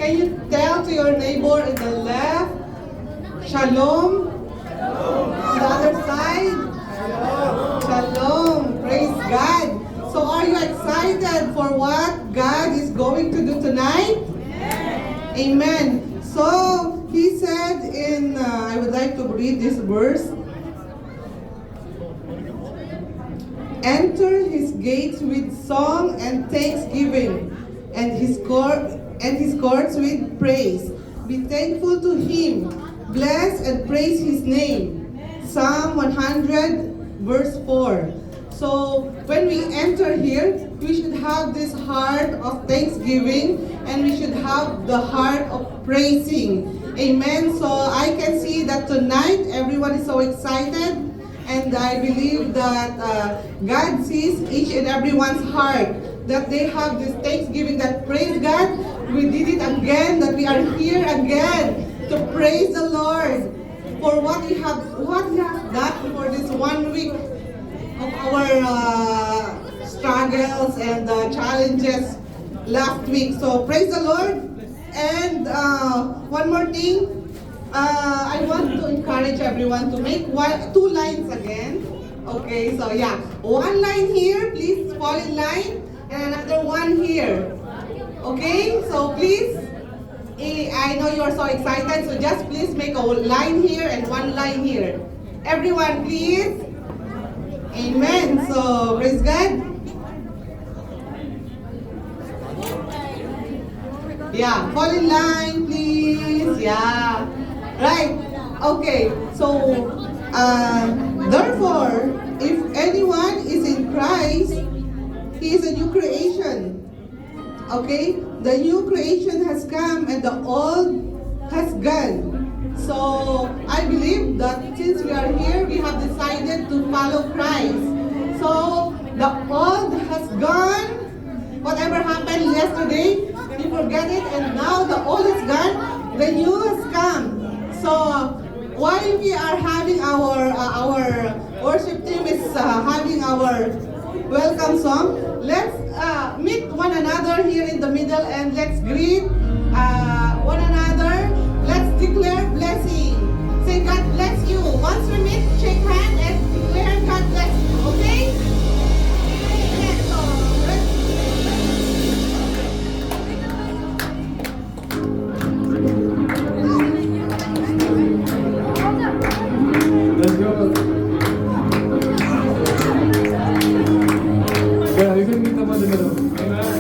Can you tell to your neighbor in the left, Shalom? On the other side, Shalom. Praise God. So are you excited for what God is going to do tonight? Amen. So he said in, I would like to read this verse. Enter his gates with song and thanksgiving, and his courts with praise. Be thankful to him. Bless and praise his name. Psalm 100 verse 4. So when we enter here, we should have this heart of thanksgiving, and we should have the heart of praising. Amen. So I can see that tonight everyone is so excited. And I believe that God sees each and everyone's heart, that they have this thanksgiving, that praise God, we did it again, that we are here again to praise the Lord for what He has done for this 1 week of our struggles and challenges last week. So praise the Lord. And one more thing. I want to encourage everyone to make two lines again. Okay, so yeah, one line here, please fall in line, and another one here. Okay, so please, I know you are so excited, so just please make a line here and one line here. Everyone, please. Amen. So praise God. Yeah, fall in line, please. Yeah. Right. Okay. So, therefore, if anyone is in Christ, he is a new creation. Okay? The new creation has come and the old has gone. So, I believe that since we are here, we have decided to follow Christ. So, the old has gone. Whatever happened yesterday, we forget it, and now the old is gone, the new has come. So while we are having our worship team is having our welcome song, let's meet one another here in the middle and let's greet one another. Let's declare blessing. Say God bless you. Once we meet, shake hand and declare God bless you. Okay? Yes, so Let's go. Yeah, you can meet them in the middle. Amen.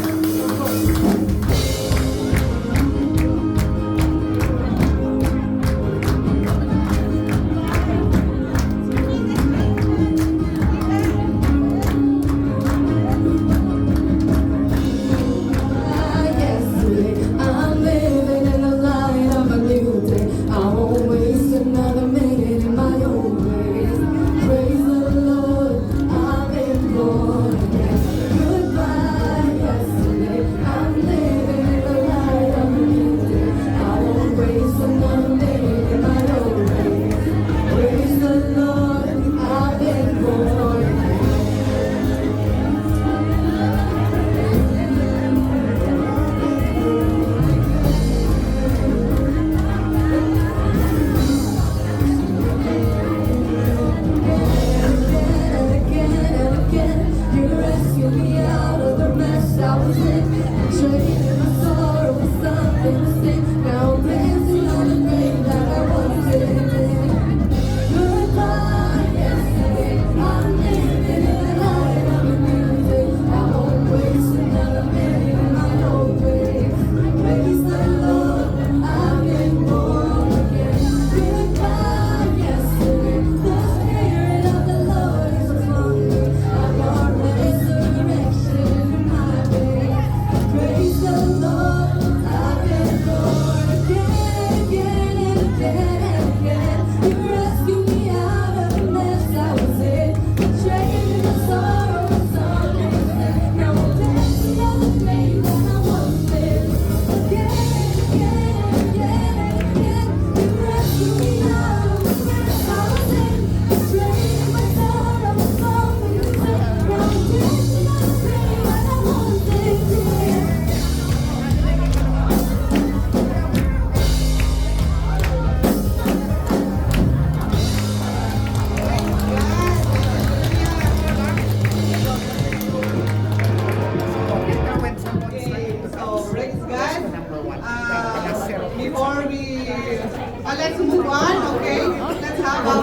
everyone. Okay, let's have our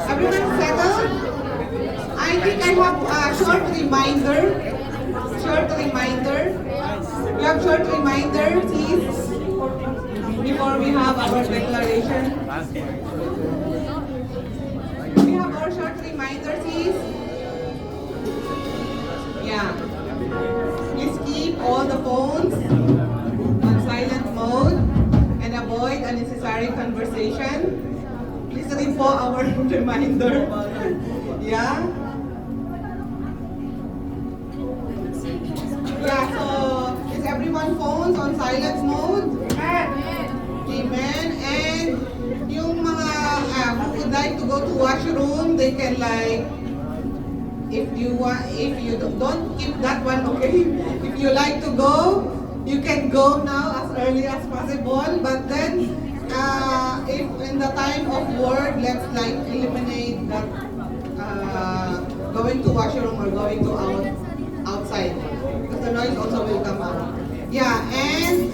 everyone settled. I think I have a short reminder. Short reminder. We have short reminder, please, before we have our declaration. We have our short reminder, please. Yeah. Please keep all the phones on silent mode and avoid unnecessary conversation. Please read po our reminder. Yeah. Yeah, so is everyone phones on silent mode? Amen. And yung mga who would like to go to washroom, they can like if you don't keep that one, okay? If you like to go, you can go now as early as possible. But then, if in the time of work, let's like eliminate that going to washroom or going to outside, because the noise also will come out. Yeah, and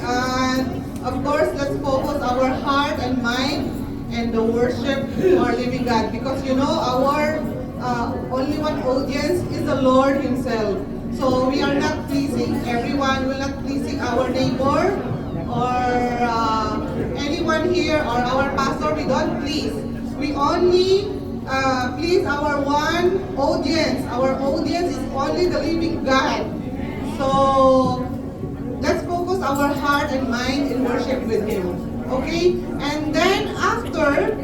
of course, let's focus our heart and mind and the worship our living God, because you know our only one audience is the Lord Himself. So we are not pleasing everyone. We're not pleasing our neighbor or anyone here or our pastor. We don't please. We only please our one audience. Our audience is only the living God. So let's focus our heart and mind in worship with Him. Okay? And then after,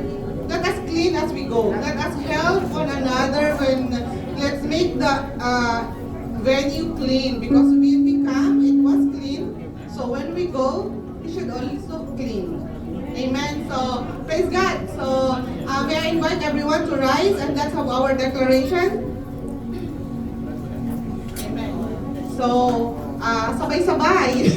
let us clean as we go. Let us help one another when let's make the venue clean, because when we come, it was clean. So when we go, we should also clean. Amen. So praise God. So may I invite everyone to rise, and let's have our declaration. Amen. So sabay-sabay.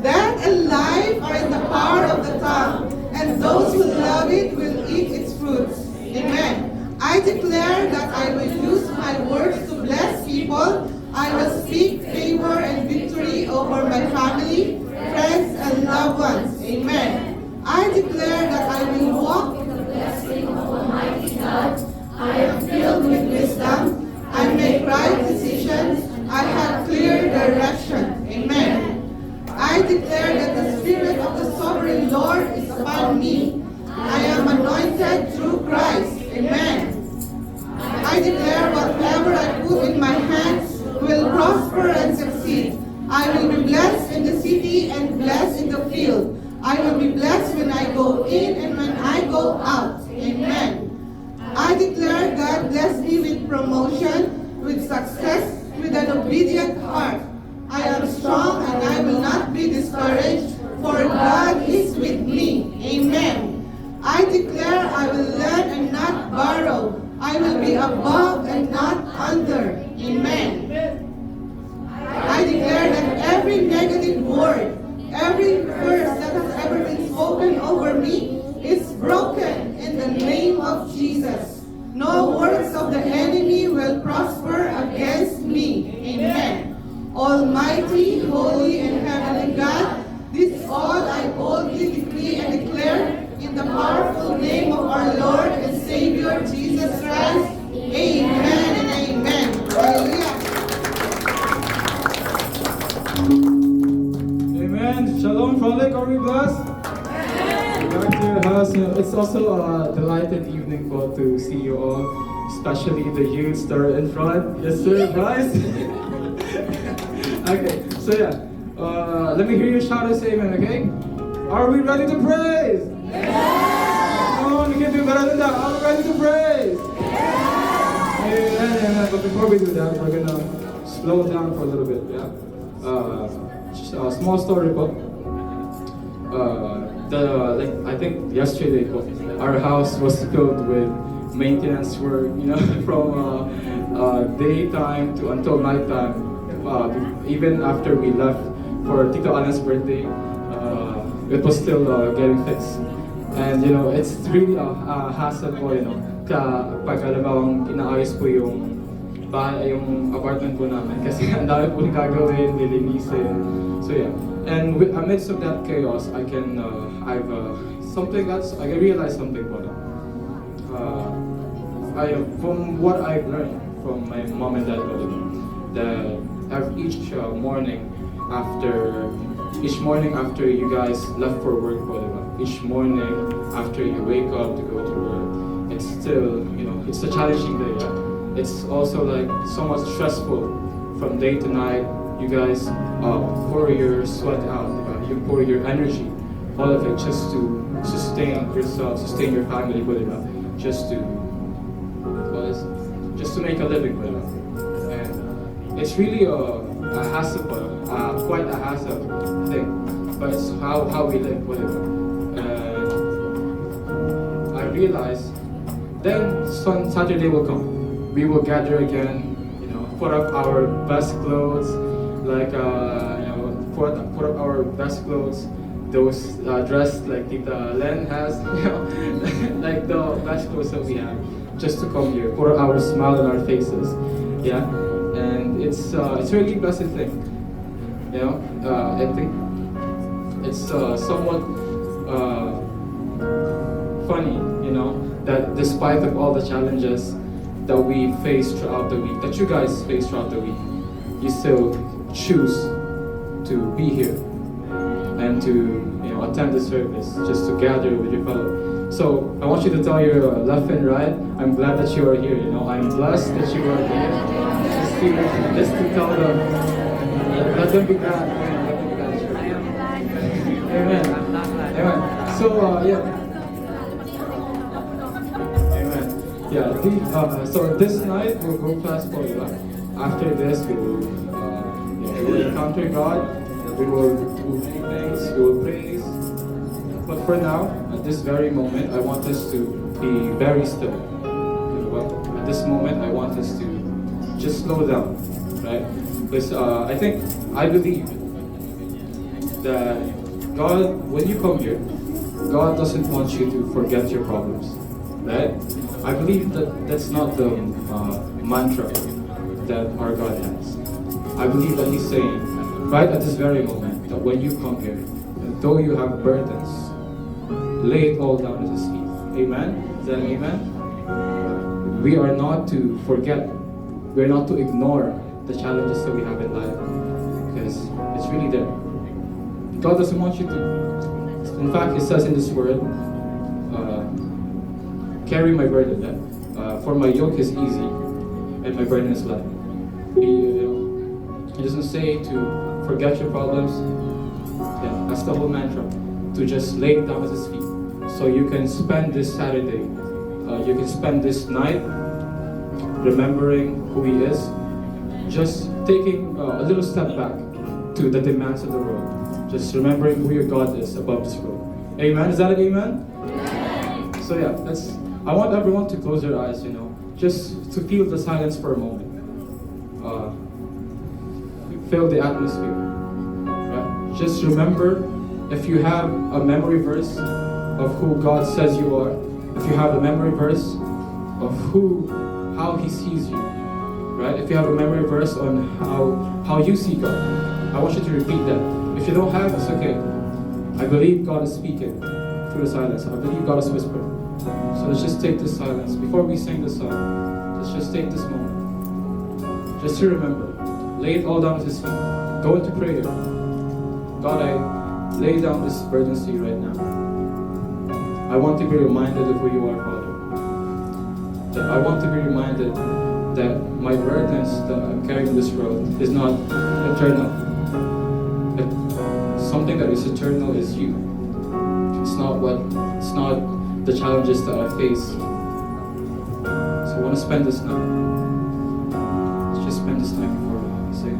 Death and life are in the power of the tongue, and those who love it will eat its fruits. Amen. I declare that I will use my words to bless people. I will speak favor and victory over my family, friends, and loved ones. Amen. I declare that I will walk in the blessing of Almighty God. I am filled with wisdom. I make right decisions. I have clear direction. Amen. I declare that the Spirit of the Sovereign Lord is upon me. I am anointed through Christ. Amen. I declare whatever I put in my hands will prosper and succeed. I will be blessed in the city and blessed in the field. I will be blessed when I go in and when I go out. Amen. I declare God bless me with promotion, with success, with an obedient heart. I am strong and I will not be discouraged, for God is with me. Amen. I declare I will lend and not borrow. I will be above and not under. Amen. I declare that every negative word, every curse that has ever been spoken over me is broken in the name of Jesus. No works of the enemy will prosper against me. Amen. Almighty, holy, and heavenly God, this is all I boldly decree and declare in the powerful name of our Lord and Savior Jesus Christ. Amen and amen. Hallelujah. Amen. Shalom, Frolic. Are we blessed? Back to your house. It's also a delighted evening for to see you all, especially the youths that are in front. Yes, sir, guys. Okay, so yeah, let me hear you shout and say amen, okay? Are we ready to praise? Yeah! Come on, we can do better than that. Are we ready to praise? Yeah! Amen. But before we do that, we're gonna slow down for a little bit, yeah? Just a small story book. I think yesterday, our house was filled with maintenance work, from daytime to until nighttime. Even after we left for Tito Anna's birthday, it was still getting fixed. And it's really a hassle po, pag alam inaayos po yung yung apartment po namin. Kasi ang dami po gagawin, lilinisin. So yeah. And amidst of that chaos, I've something else, I realized something about it. From what I've learned from my mom and dad, that each morning after you guys left for work, each morning after you wake up to go to work, it's still, it's a challenging day. Yeah? It's also like so much stressful from day to night. You guys pour your sweat out, you pour your energy, all of it just to sustain yourself, sustain your family, just to just to make a living with it. And it's really a hassle, quite a hassle thing, but it's how we live with it. And I realized then Saturday will come. We will gather again, put up our best clothes, put up our best clothes, those dressed like Tita Len has, like the best clothes that we have, just to come here, put our smile on our faces, yeah, and it's really a blessed thing, I think it's somewhat funny, that despite of all the challenges that we face throughout the week, that you guys face throughout the week, you still choose to be here and to attend the service, just to gather with your fellow. So I want you to tell your left and right, I'm glad that you are here. I'm blessed that you are here. Just to tell them, let them be glad. Let them be glad that you're here. Amen. Amen. So yeah. So this night we'll go fast forward. After this, we will encounter God. We will do things. We will praise. But for now, at this very moment, I want us to be very still. At this moment, I want us to just slow down, right? Because I believe that God, when you come here, God doesn't want you to forget your problems, right? I believe that that's not the mantra that our God has. I believe that He's saying, right at this very moment, that when you come here, though you have burdens, lay it all down at His feet. Amen? Is that an amen? We are not to forget, we are not to ignore the challenges that we have in life, because it's really there. God doesn't want you to. In fact, it says in this word, carry my burden, for my yoke is easy and my burden is light. It doesn't say to forget your problems. Yeah, that's the whole mantra. To just lay it down at His feet. So you can spend this Saturday, you can spend this night remembering who He is, just taking a little step back to the demands of the world. Just remembering who your God is above this world. Amen? Is that an amen? Amen. So yeah, I want everyone to close their eyes, just to feel the silence for a moment. Feel the atmosphere. Right? Just remember, if you have a memory verse of who God says you are, if you have a memory verse of how He sees you, right? If you have a memory verse on how you see God, I want you to repeat that. If you don't have, it's okay. I believe God is speaking through the silence. I believe God is whispering. So let's just take this silence. Before we sing the song, let's just take this moment. Just to remember, lay it all down at His feet. Go into prayer. God, I lay down this burdens to you right now. I want to be reminded of who you are, Father. That I want to be reminded that my burdens that I'm carrying in this world is not eternal. Something that is eternal is you. It's not the challenges that I face. So I want to spend this night. Let's just spend this night before we sing.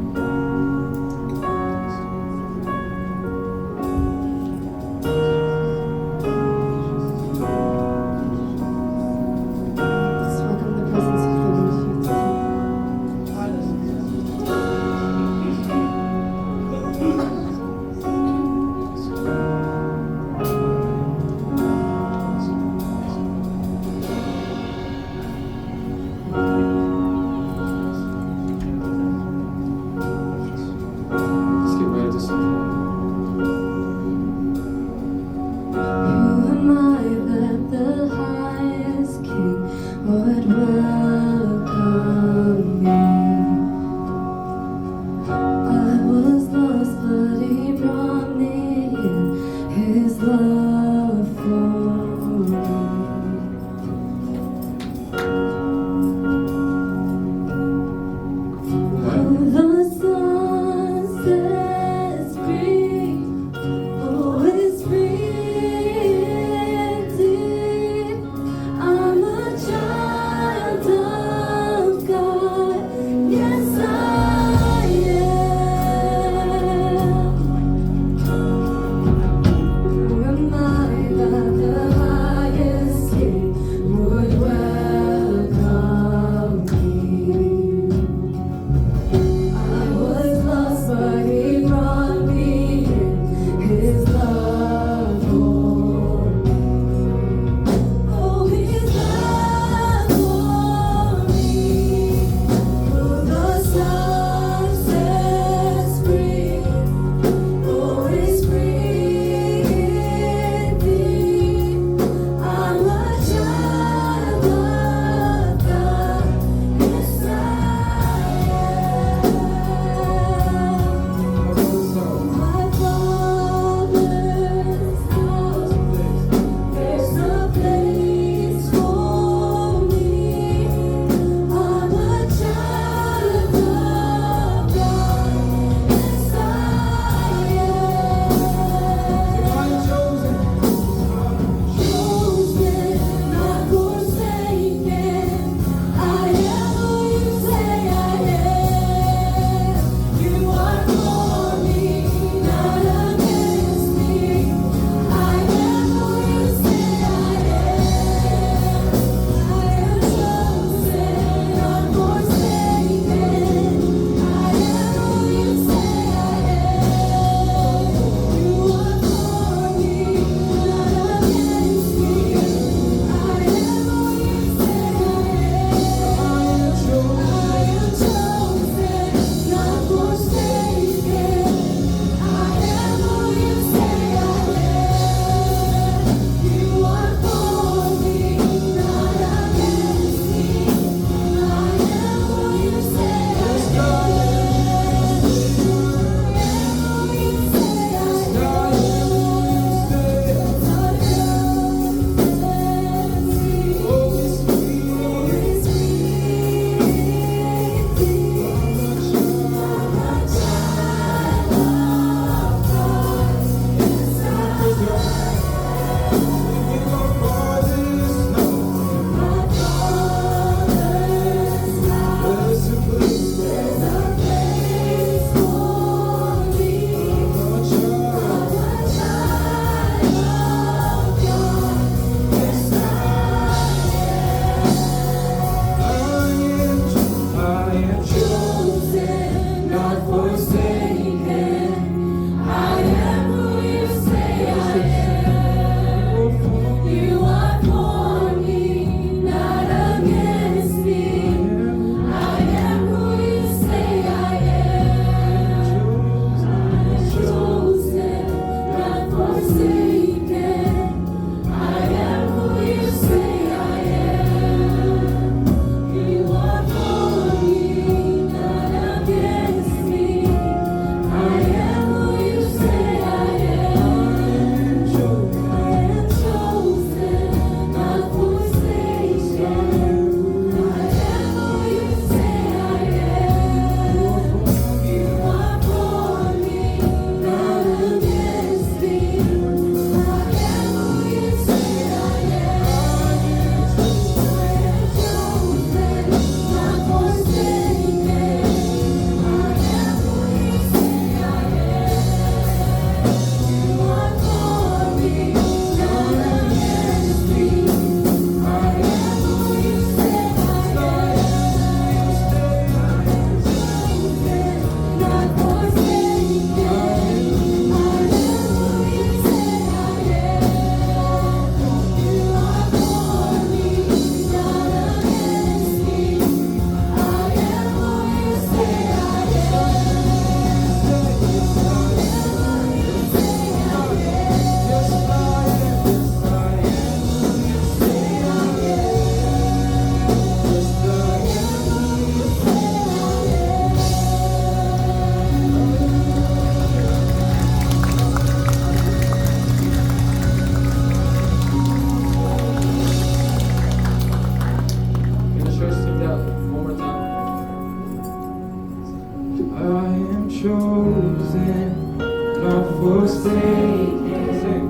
forsaken. Sing.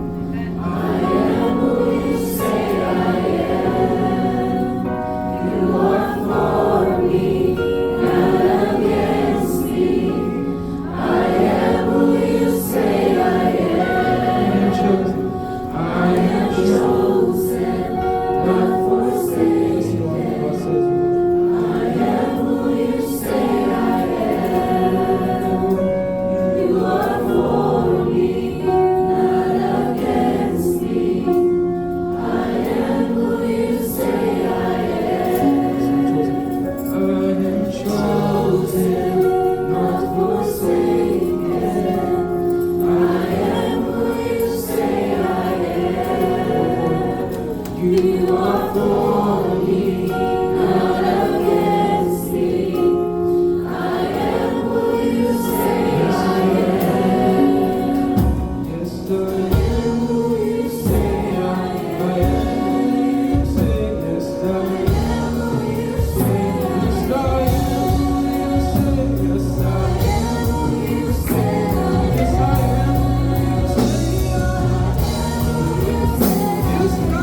I am who you say I am. You are for me, not against me. I am who you say I am. I am chosen, not forsaken. I am who you say I am. You are for me, not against me. I am who you say I am. I am Chosen, not forsaken. I am who you say I am. You are for me, not against me. I am who you say I am. Yes, I Who you say I am. am. Say yes, I am. Who you say I Yes, I am. Yes, I am. am. Who you say I am. Yes, I am.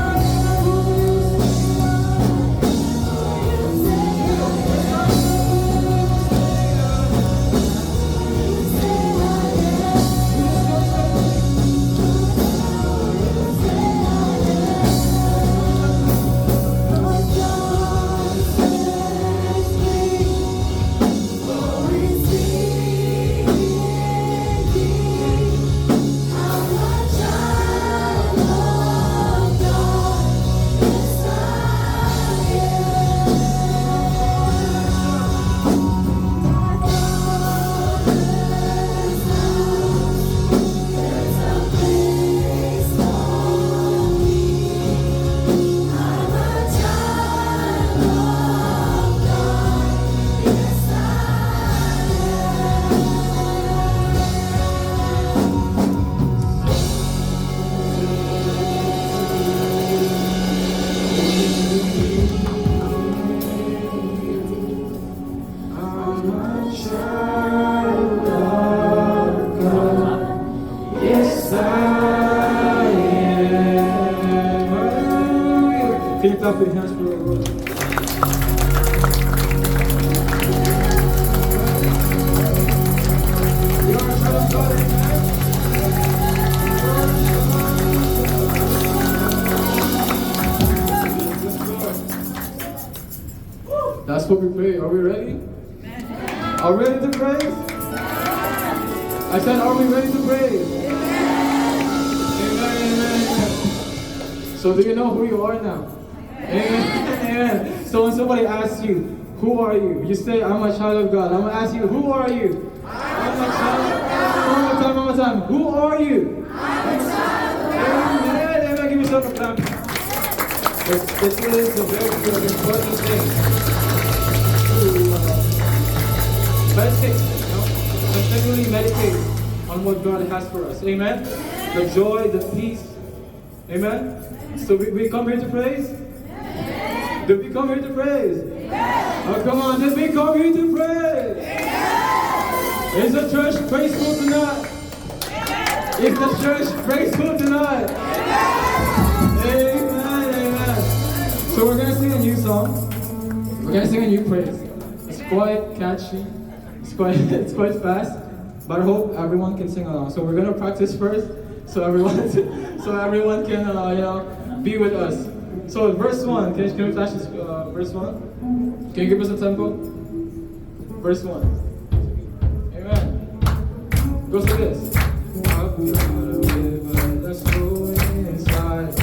Yes, I I'm a child of God. Yes, I am. Hallelujah. Can you clap your hands for the Lord? You are a child of God, amen. That's what we pray. Are we ready? Are we ready to praise? I said, are we ready to praise? Amen, amen. So do you know who you are now? Amen, amen. So when somebody asks you, who are you? You say, I'm a child of God. I'm going to ask you, who are you? I'm a child of God. One more time. Who are you? I'm a child of God. Amen, amen. Give yourself a clap. It is a very important thing to meditate, continually meditate on what God has for us. Amen. The joy, the peace. Amen. So we come here to praise. Did we come here to praise? Oh, come on. Did we come here to praise? Is the church praiseful tonight? Is the church praiseful tonight? Amen. Amen. So we're gonna sing a new song. We're gonna sing a new praise. It's quite catchy. It's quite fast, but I hope everyone can sing along. So we're gonna practice first, so everyone can be with us. So verse 1, can we flash this verse 1? Can you give us a tempo? Verse 1. Amen. Goes like this. I've got a river that's flowing inside.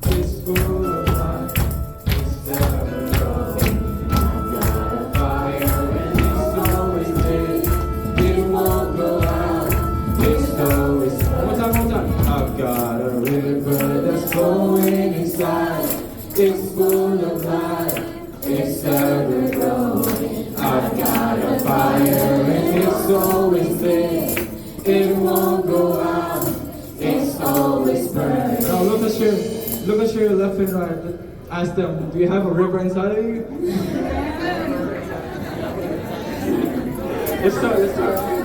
It's full of life. It's never flowing. I've got a fire and it's always lit. It won't go out. It's always one more time. I've got a river that's flowing inside. It's full of life. It's ever growing. I've got a fire and it's always lit. It won't go out. It's always burning. Now look at your left and right. Ask them, do you have a river inside of you? Let's start.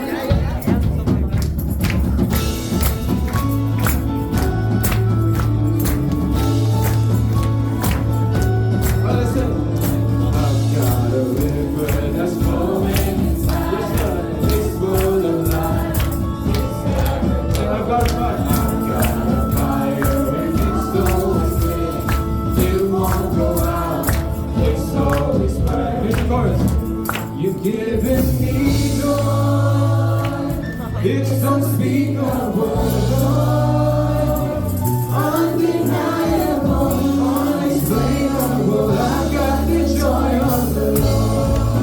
got a fire. I've got a fire and it's always lit. It won't go out. It's always burning. Here's the chorus. You've given me joy. It's unspeakable joy. Undeniable, unexplainable. I've got the joy of the Lord.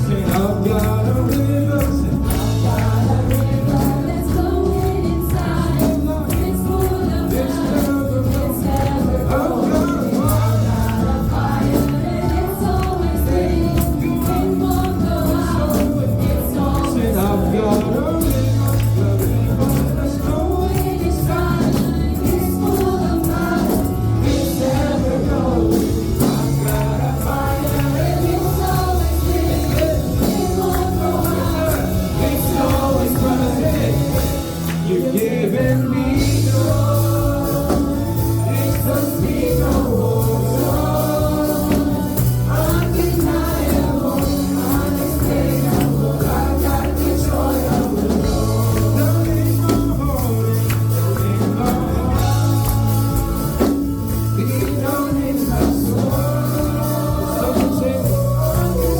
Sing, I've got a river. Sing, Let's go inside. It's full of it's love. never It's never I've got a fire. it's always lit. It won't go out. It's always Sing, I've got a river. Let's go inside. It's full of love. It's never goes. It's always lit. It won't go out. It's always burning. You've given me joy. It's unspeakable joy. Undeniable, unexplainable. I've got the joy of the Lord. Down in my heart, Deep down in my soul. someone sing.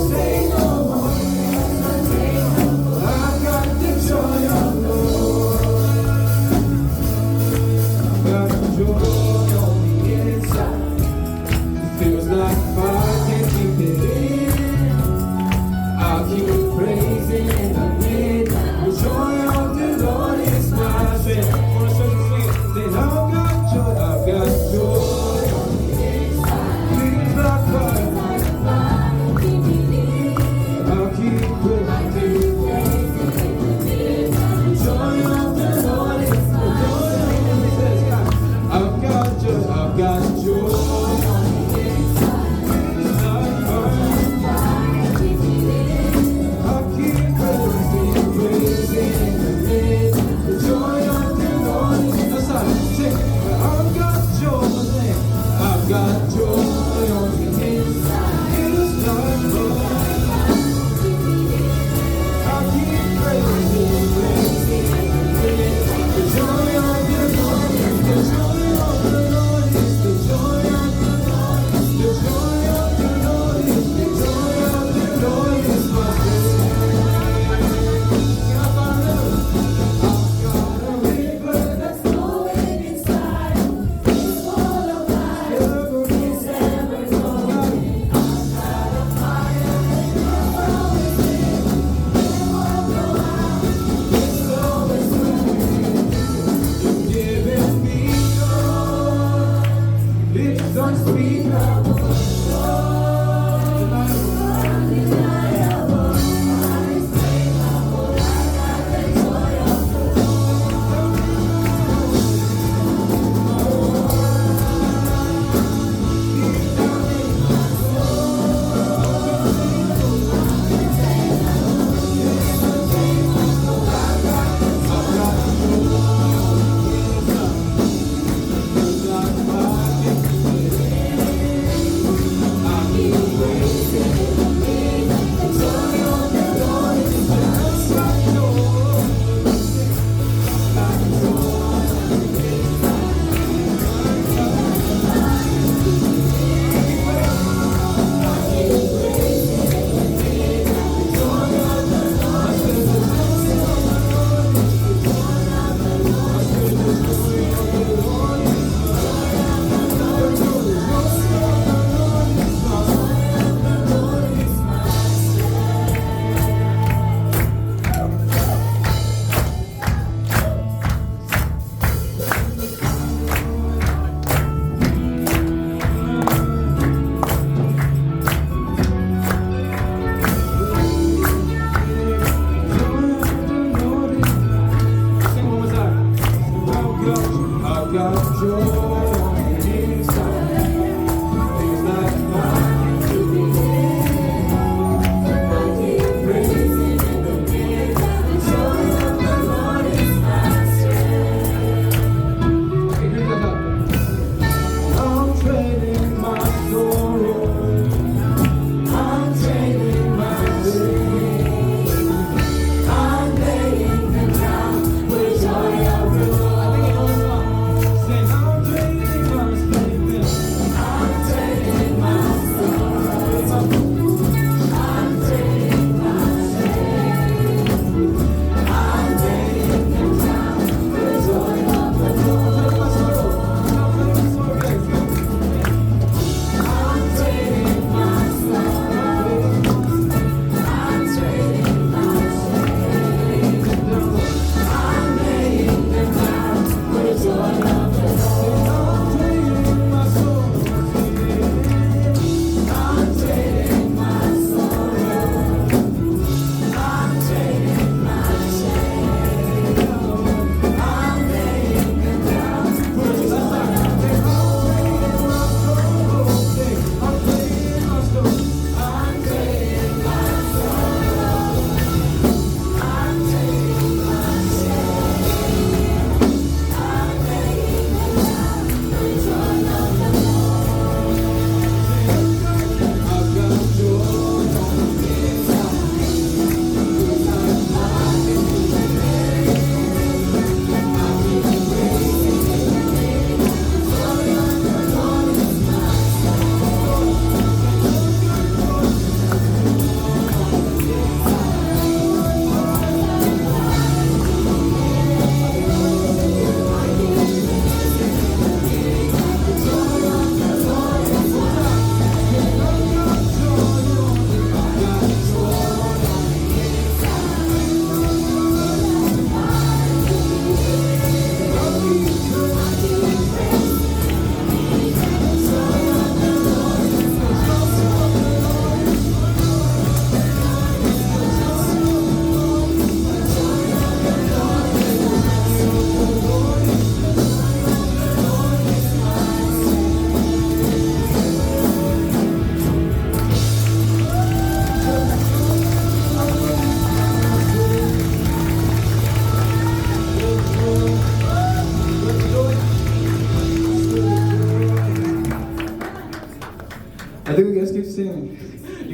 Say no more, unattainable. I've got the joy of the Lord. I've got joy on the inside. Feels like fire, can't keep it in. I'll keep praising in the midnight. The joy of the Lord is my strength. For a second, sing it. Then I've got joy. I've got joy on the inside. Feels like fire. I'll keep praising. The joy of the Lord is my I've got joy. I've got joy. Feels like fire. I'll keep praising, praising in the midnight. The joy of the Lord is That's how I sing it. I've got joy. I've got joy on the inside. Feels like fire. I'll keep praising, praising in the midnight. The joy of the Lord is the joy of the Lord is the joy of the Lord. The joy of the Lord is the joy of the Lord is my I've got a river Let's go inside. It's full of life. It's never going. I've got a fire. It's always lit. It won't go out. It's always burning. given me joy. It's unspeakable joy. Undeniable, unexplainable. I've got the joy of the Sing one more time. I've got joy on the inside. Feels like fire. Praising in the midnight. The joy of the Lord is my strength. Okay, here's that up. I'm trading my sorrow. I'm trading my shame. I'm laying them down with joy of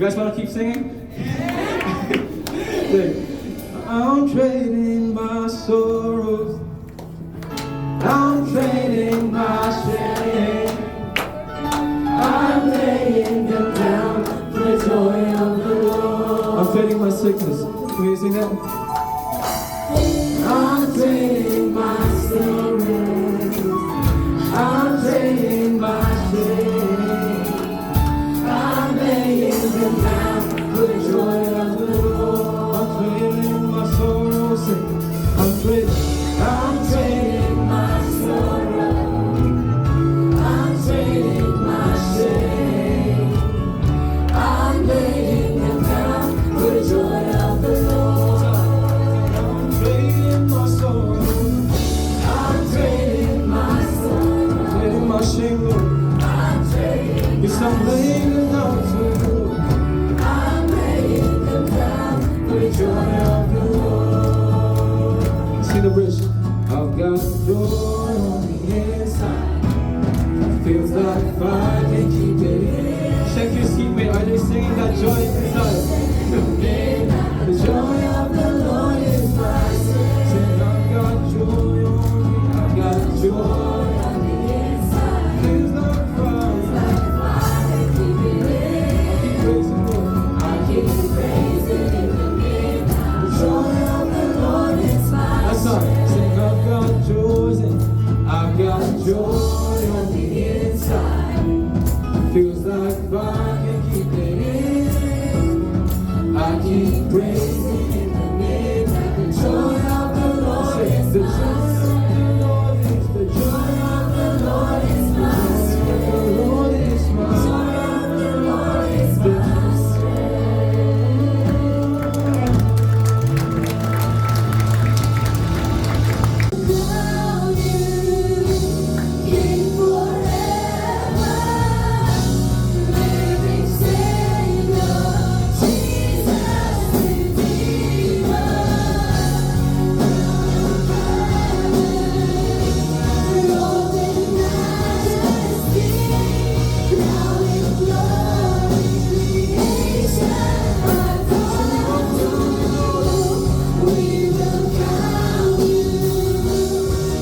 guys want to keep singing? Sing. I'm trading my sorrows. I'm trading my shame. I'm laying them down for the joy of the Lord. I'm trading my sickness. Can you sing that? I'm trading my sorrows. I'm trading my shame. I'm laying them down for the joy of the Lord. I'm trading my sorrows. I'm trading. I'm trading my sorrow. I'm trading my shame. I'm laying them down for the joy of the Lord. I'm trading my sorrows. I'm trading my sorrow. Trading my shame, Lord. I'm trading. Yes, I'm laying them down for you. I'm laying them down for the joy of the Lord. See the bridge. I've got joy on the inside. Feels like fire can keep it in. Check your seatmate. Are they singing that joy inside? The joy of the Lord is my strength. Say, I've got joy on me. I've got joy. On the inside, Feels like fire. fire keep it in. Keep praising Lord. I keep praising in the midnight. The joy of the Lord is my That's all. Say, I've got joy. Say, I've got joy on the inside. Feels like fire can keep it in. I keep praising in the midnight. The joy of the Lord is The my joy of the Lord is the joy of the Lord is my of the Lord is my joy of the Lord is my Crown you King forever, living Savior, Jesus Redeemer, Lord in majesty, crowned in glory, creation adore you. We will crown you.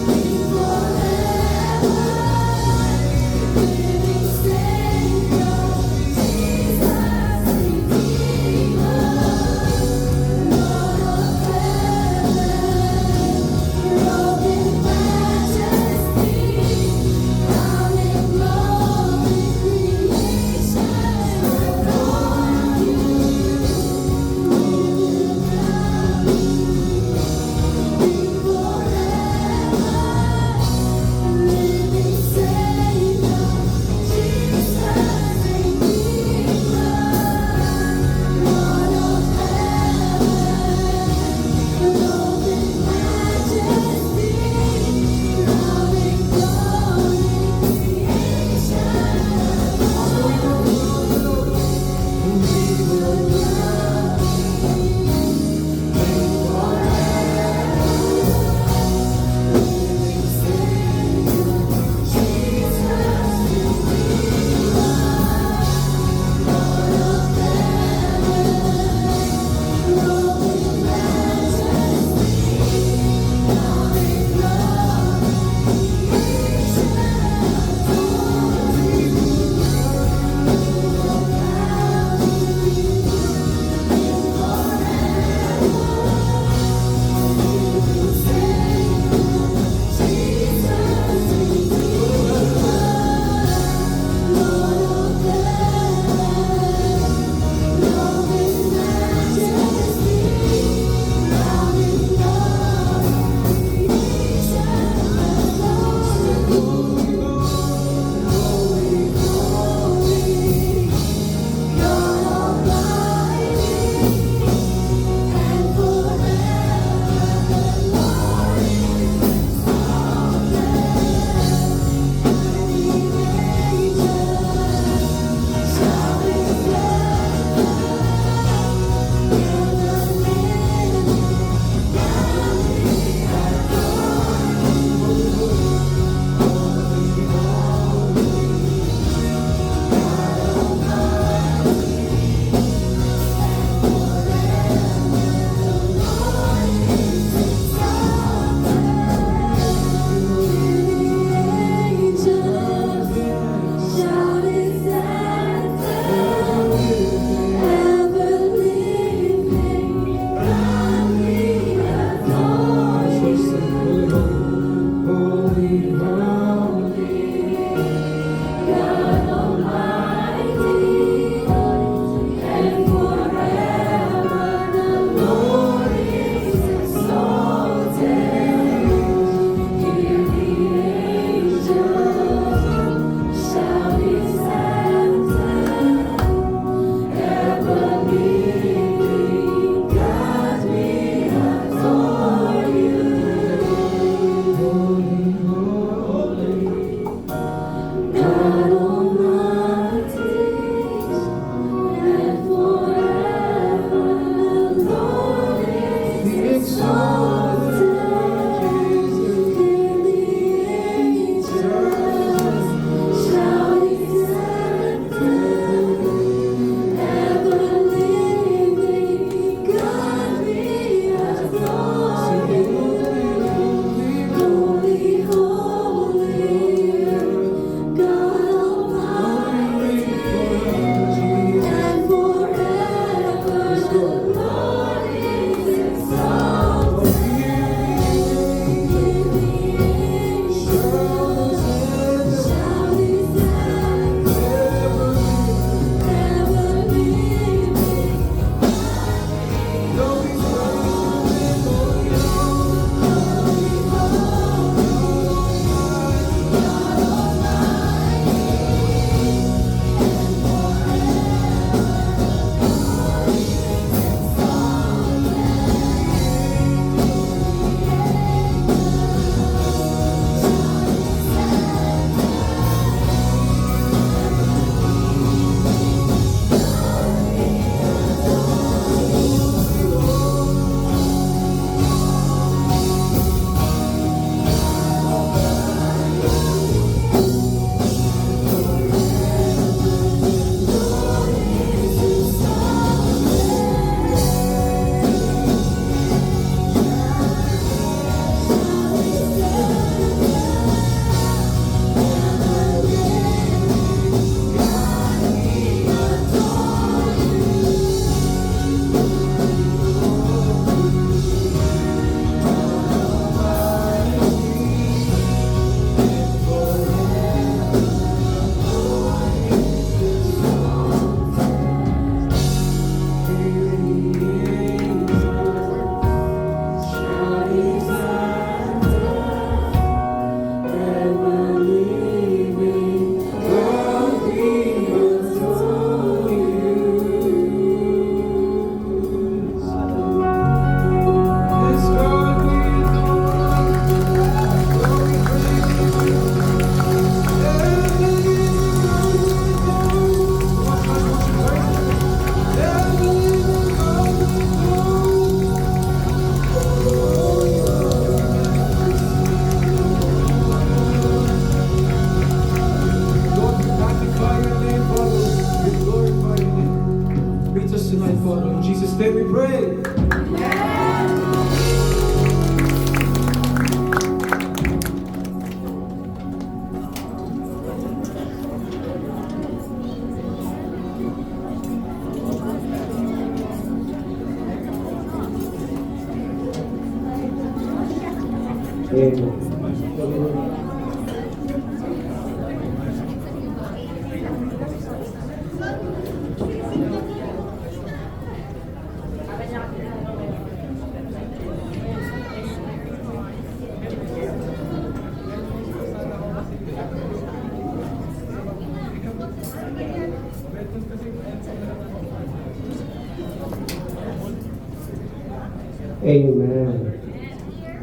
Amen.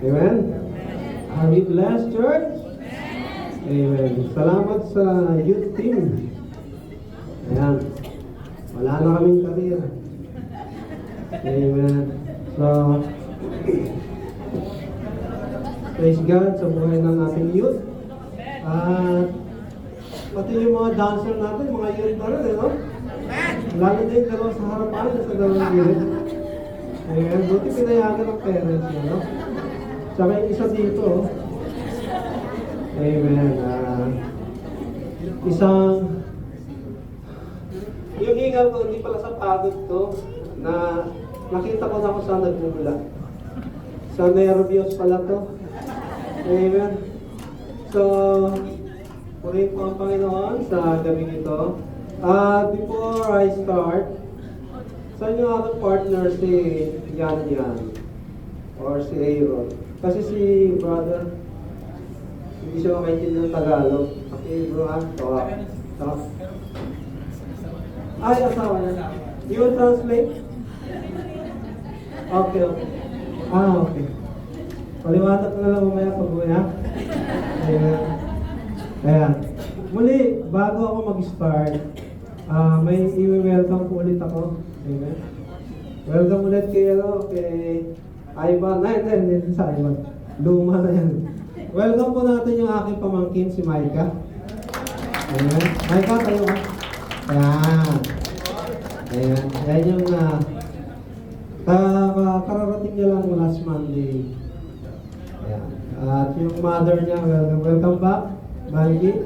Amen? Are we blessed, church? Amen. Salamat sa youth team. Ayan. Wala na kaming career. Amen. So, praise God sa buhay ng ating youth. At pati yung mga dancer natin, mga youth na rin, no? Lalo na yung dalawa sa harapan, sa dalawang youth. Ayan, buti pinayagan ng parents niya, no? Tsaka yung isa dito, oh. Amen. Isang, yung hingal ko, hindi pala sa pagod to, na nakita ko na kung saan nagmumula. Sa nervyos pala to. Amen. So, purihin ko ang Panginoon sa gabi ito. Before I start, saan yung aking partner si Yan or si Aaron? Kasi si brother, hindi siya makaintindi ng Tagalog. Okay, bro, tawa. Ay, asawa niya. You will translate? Okay. Okay. Paliwanag ko na lang mamaya pag-uwi, ha? Ayan. Muli, bago ako mag-start, may i-welcome po ulit ako. Amen. Welcome ulit kay Ivan. Hindi sa Ivan. Luma na yan. Welcome po natin yung aking pamangkin, si Micah. Ayan. Micah, tayo ka. Ayan. Ayan yung kararating niya lang last Monday. Ayan. At yung mother niya, welcome back. Maggie.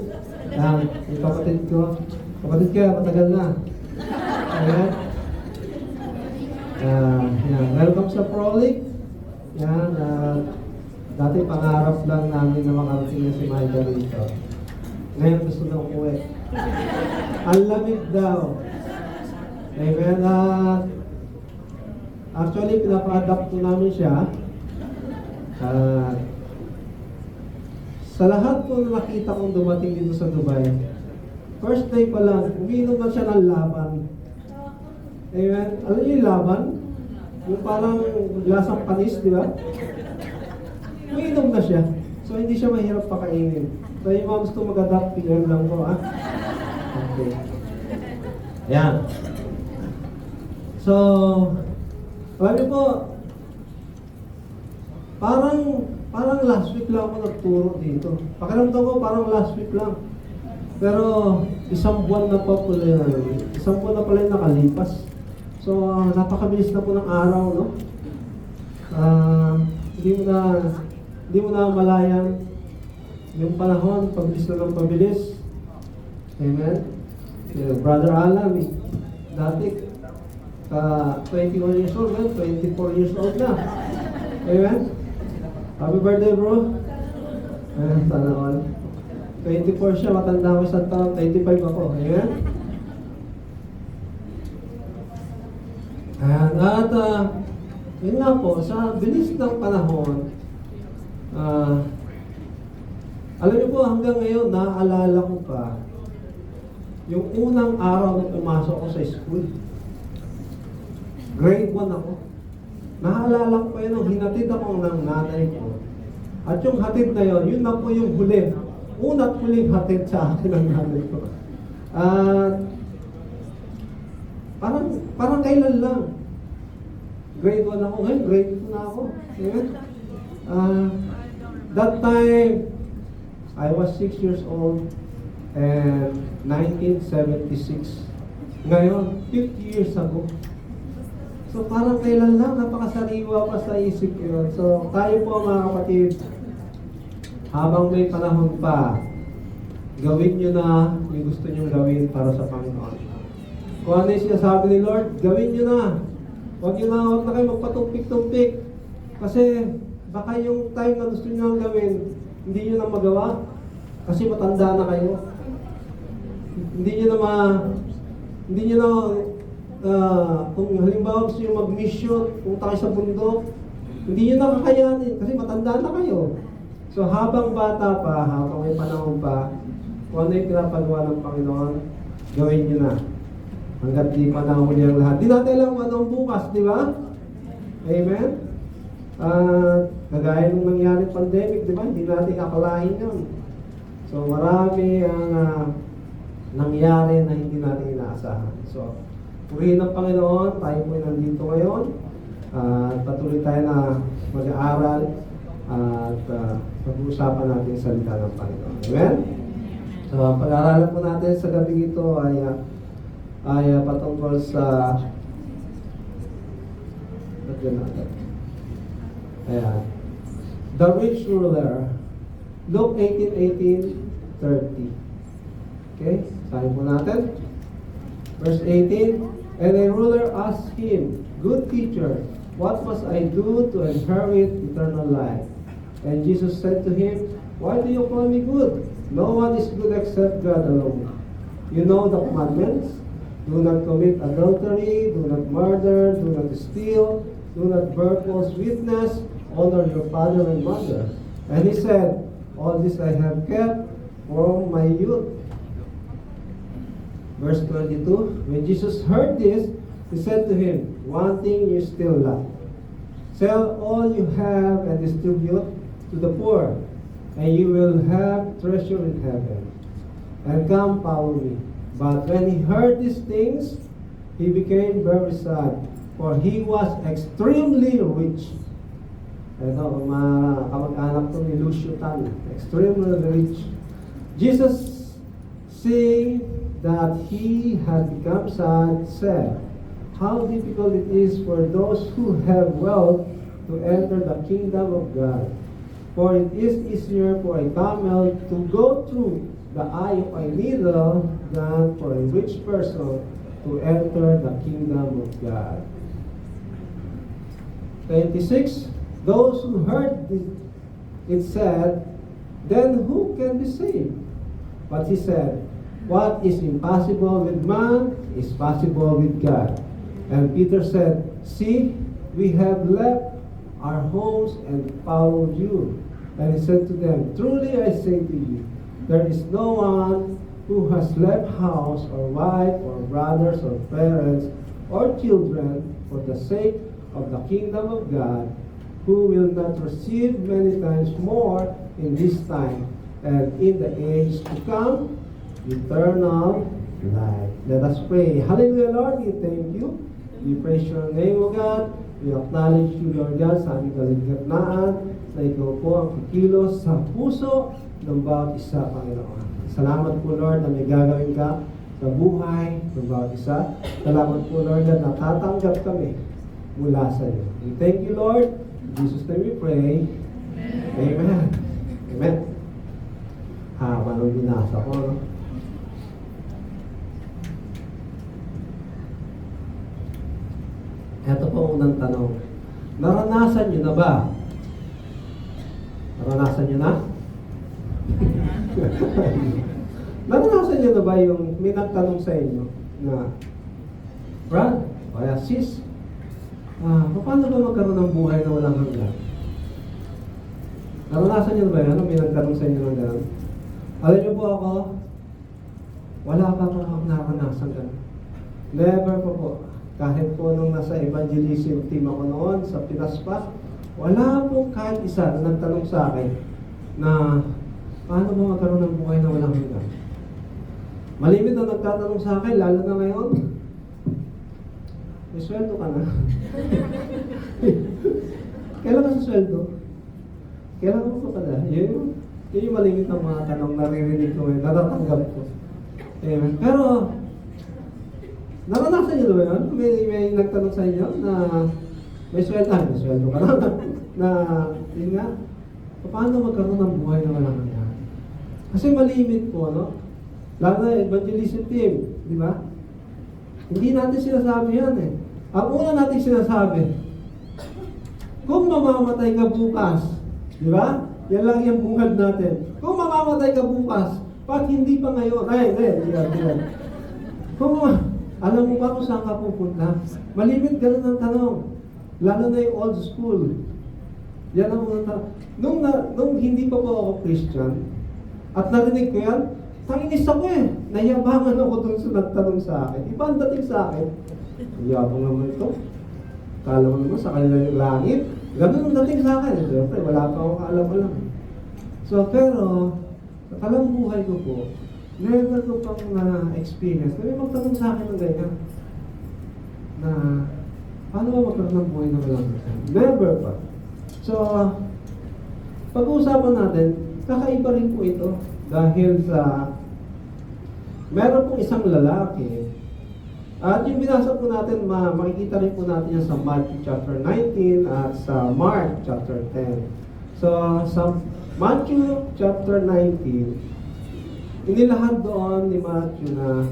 Ayan. Yung kapatid ko. Kapatid ko, matagal na. Ayan. Yan. Welcome sa Prolic. Yan. Dati pangarap lang namin na makarating na si Michael dito. Ngayon gusto na umuwi. Ang lamig daw. Amen. Actually, pinapa-adapt ko namin siya. Sa lahat po na nakita kong dumating dito sa Dubai, first day pa lang, uminom na siya ng laban. Amen. Alam niyo yung laban? Yung parang lasang panis, di ba? Uminom na siya. So, hindi siya mahirap pakainin. So, yung mga gusto mag-adapt, PM lang ko, ah. Okay. Ayan. So, alam niyo po, parang last week lang ako nagturo dito. Pakiramdam ko parang last week lang. Pero, isang buwan na pa pala yung nakalipas. So, napakabilis na po ng araw, no? Hindi mo na malayan yung panahon, pabilis na ng pabilis. Amen? Brother Alan, dati, 21 years old, 24 years old na. Amen? Happy birthday, bro. Sana all. 24 siya, matanda ko sa taon, 25 ako. Amen? At yun nga po, sa bilis ng panahon, alam niyo po, hanggang ngayon, naaalala ko pa yung unang araw na pumasok ako sa school. Grade 1 ako. Naaalala ko pa yun, nung hinatid ako ng nanay ko. At yung hatid na yun na po yung huli. Una't huling hatid sa akin ng nanay ko. Parang kailan lang. Grade 1 ako ngayon, grade 2 na ako. Amen? That time, I was 6 years old and 1976. Ngayon, 50 years ago. So parang kailan lang, napakasariwa pa sa isip ko yun. So tayo po mga kapatid, habang may panahon pa, gawin nyo na yung gusto nyo gawin para sa Panginoon. Kung ano yung sinasabi ni Lord, gawin nyo na. Huwag na kayo magpatumpik-tumpik. Kasi baka yung time na gusto nyo gawin, hindi nyo na magawa kasi matanda na kayo. Hindi nyo na kung halimbawa gusto nyo mag-mission, kung tayo sa bundok, hindi nyo na kakayanin kasi matanda na kayo. So habang bata pa, habang may panahon pa, kung ano yung pinapagawa ng Panginoon, gawin nyo na. Hanggat di panahon niya ang lahat. Di natin alam kung anong bukas, di ba? Amen? Kagaya nung nangyari pandemic, di ba? Hindi natin akalain yun. So marami ang nangyari na hindi natin inaasahan. So, purihin ng Panginoon, tayo po nandito ngayon. Patuloy tayo na mag-aaral at pag-uusapan natin yung salita ng Panginoon. Amen? So, pag-aaralan po natin sa gabi ito ay patungkol sa the rich ruler. Luke 18:30. Okay? Sabi po natin. Verse 18. And a ruler asked him, Good teacher, what must I do to inherit eternal life? And Jesus said to him, Why do you call me good? No one is good except God alone. You know the commandments. Do not commit adultery, do not murder, do not steal, do not bear false witness, honor your father and mother. And he said, All this I have kept from my youth. Verse 22, when Jesus heard this, he said to him, One thing you still lack. Sell all you have and distribute to the poor, and you will have treasure in heaven. And come follow me. But when he heard these things, he became very sad, for he was extremely rich. Ito, mga kamag-anak ko ni Lucio Tan, extremely rich. Jesus, seeing that he had become sad, said, How difficult it is for those who have wealth to enter the kingdom of God. For it is easier for a camel to go through the eye of a needle than for a rich person to enter the kingdom of God. 26. Those who heard it said, Then who can be saved? But he said, What is impossible with man is possible with God. And Peter said, See, we have left our homes and followed you. And he said to them, Truly I say to you, there is no one who has left house or wife or brothers or parents or children for the sake of the kingdom of God, who will not receive many times more in this time and in the age to come eternal life. Let us pray. Hallelujah, Lord. We thank you. We praise your name, O God. We acknowledge you, Lord God, sa aming kaligtatnaan na ikaw po ang kikilos sa puso ng bawat isa, Panginoon. Salamat po, Lord, na may gagawin ka sa buhay ng bawat isa. Salamat po, Lord, na natatanggap kami mula sa iyo. We thank you, Lord. In Jesus' name we pray. Amen. Amen. Haba nung binasa ko, no? Ito po unang tanong. Naranasan nyo na ba? Naranasan nyo na? Naranasan nyo na ba yung may nagtanong sa inyo na, Brad, kaya sis, paano ba magkaroon ng buhay na walang hanggan? Naranasan nyo na ba yan? May nagtanong sa inyo ng gano'n? Alam nyo po ako, wala pa po akong naranasan gano'n. Never po. Kahit po nung nasa evangelism team ako noon sa Pinas pa, wala po kahit isa na nagtanong sa akin na paano ba magkaroon ng buhay na walang hanggan. Malimit na nagtatanong sa akin, lalo na ngayon, may sweldo ka na. Kailan ka sa sweldo? Kailan mo pa na? Yun yung malimit na mga tanong naririnig ko ngayon, natatanggap ko. Amen. Pero, naranasan niyo ba yun? May nagtanong sa inyo na may sweldo ka na yun nga, paano magkaroon ng buhay na walang hanggan? Kasi malimit po, no? Lalo na evangelism team, di ba? Hindi natin sinasabi yan eh. Ang una natin sinasabi, kung mamamatay ka bukas, di ba? Yan lang yung bungad natin. Kung mamamatay ka bukas, pag hindi pa ngayon, yan. Alam mo ba kung saan ka pupunta? Malimit ganun ang tanong. Lalo na yung old school. Yan ang mga tanong. Nung hindi pa po ako Christian, at narinig ko yan, tanginis ako eh. Nayabangan ako dun sa nagtanong sa akin. Iba ang dating sa akin. Yabang naman ito. Kala mo naman sa kanila yung langit. Ganun ang dating sa akin. Siyempre, wala pa akong kaalam-alam. So, pero, sa talang buhay ko po, never ko pang na-experience. May magtanong sa akin ng ganyan. Na, paano ba magkaroon ng buhay na walang hanggan? Never pa. So, pag-uusapan natin, kakaiba rin po ito. Dahil sa, meron pong isang lalaki. At yung binasa po natin, makikita rin po natin yan sa Matthew chapter 19 at sa Mark chapter 10. So, sa Matthew chapter 19, inilahad doon ni Matthew na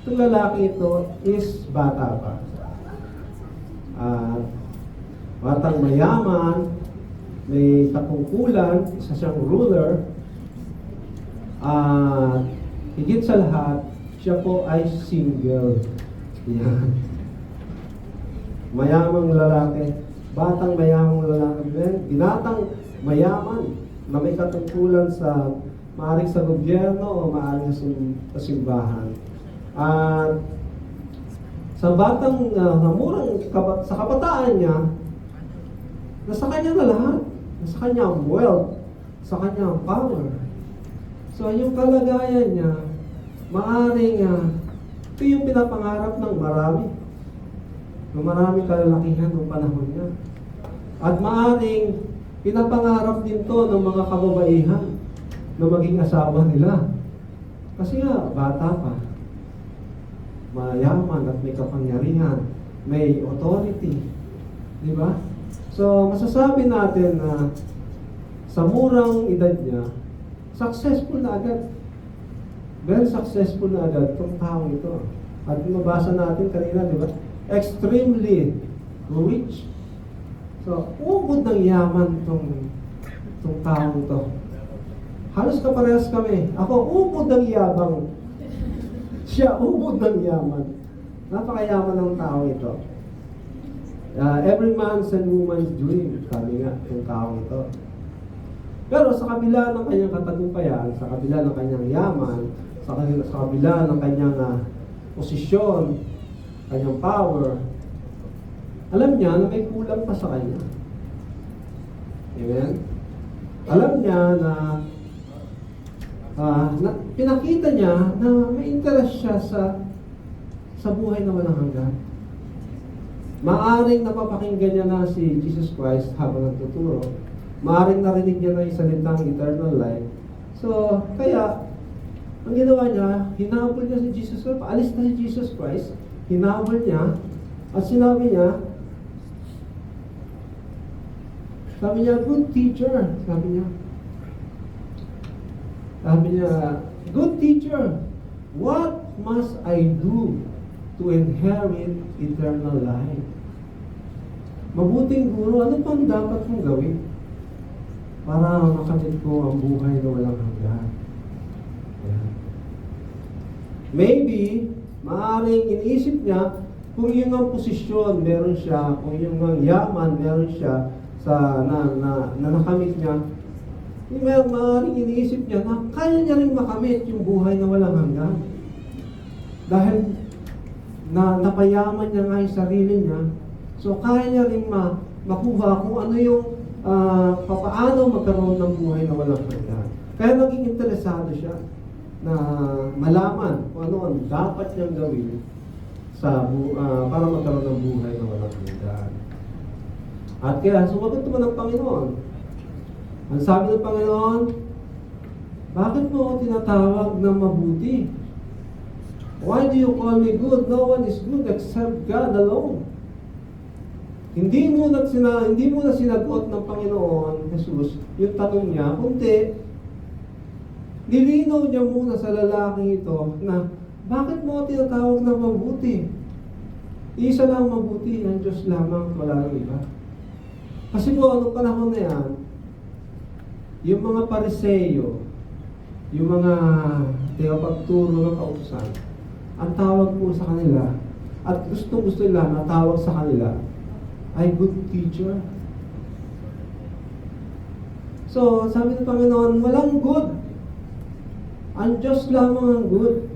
itong lalaki ito is bata pa. At batang mayaman, may katungkulan, isa siyang ruler, at higit sa lahat, siya po ay single. Yan. Mayamang lalaki. Batang mayamang lalaki. Binatang mayaman na may katungkulan sa maaring sa gobyerno o maaring sa simbahan. At sa batang sa kabataan niya, nasa kanya na lahat. Nasa kanya ang wealth. Sa kanya ang power. So yung kalagayan niya, maaring ito yung pinapangarap ng marami. Ng maraming kalalakihan ng panahon niya. At maaring pinapangarap din to ng mga kababaihan na maging asawa nila. Kasi nga, bata pa. Mayaman at may kapangyarihan. May authority. Di ba? So, masasabi natin na sa murang edad niya, successful na agad. Very successful na agad itong tao ito. At mabasa natin kanina, di ba? Extremely rich. So, ubod ng yaman itong tao ito. Halos kaparehas kami. Ako, ubod ng yabang. Siya, ubod ng yaman. Napakayaman ng tao ito. Every man's and woman's dream, sabi nga, itong tao ito. Pero sa kabila ng kanyang katagumpayan, sa kabila ng kanyang yaman, sa kabila ng kanyang posisyon, kanyang power, alam niya na may kulang pa sa kanya. Amen? Alam niya na pinakita niya na may interest siya sa buhay na walang hanggan. Maaring napapakinggan niya na si Jesus Christ habang nagtuturo. Maaring narinig niya na yung salitang eternal life. So, kaya, ang ginawa niya, hinabol niya si Jesus Christ. Paalis na si Jesus Christ. Hinabol niya. At sinabi niya, good teacher. Sabi niya, good teacher, what must I do to inherit eternal life? Mabuting guro, ano pang dapat kong gawin para makamit ko ang buhay na walang hanggan? Yeah. Maybe, maaaring iniisip niya kung yung ang posisyon meron siya, kung yung ang yaman meron siya na nakamit niya, maaaring iniisip niya na kaya niya rin makamit yung buhay na walang hanggan. Dahil napayaman niya nga yung sarili niya, so kaya niya rin makuha kung ano yung paano magkaroon ng buhay na walang hanggan. Kaya naging interesado siya na malaman kung ano ang dapat niyang gawin para magkaroon ng buhay na walang hanggan. At kaya sumagot naman ang Panginoon. Ang sabi ng Panginoon, bakit mo ako tinatawag na mabuti? Why do you call me good? No one is good except God alone. Hindi mo na sinagot ng Panginoon Jesus yung tanong niya, kundi nilinaw niya muna sa lalaking ito na bakit mo tinatawag na mabuti? Isa lang mabuti, ang Diyos lamang, wala nang iba. Kasi po, anong panahon na yan, yung mga pariseyo, yung mga tagapagturo ng kautusan, ang tawag po sa kanila, at gusto nila na tawag sa kanila, ay good teacher. So, sabi ng Panginoon, walang good. Ang Diyos lamang ang good.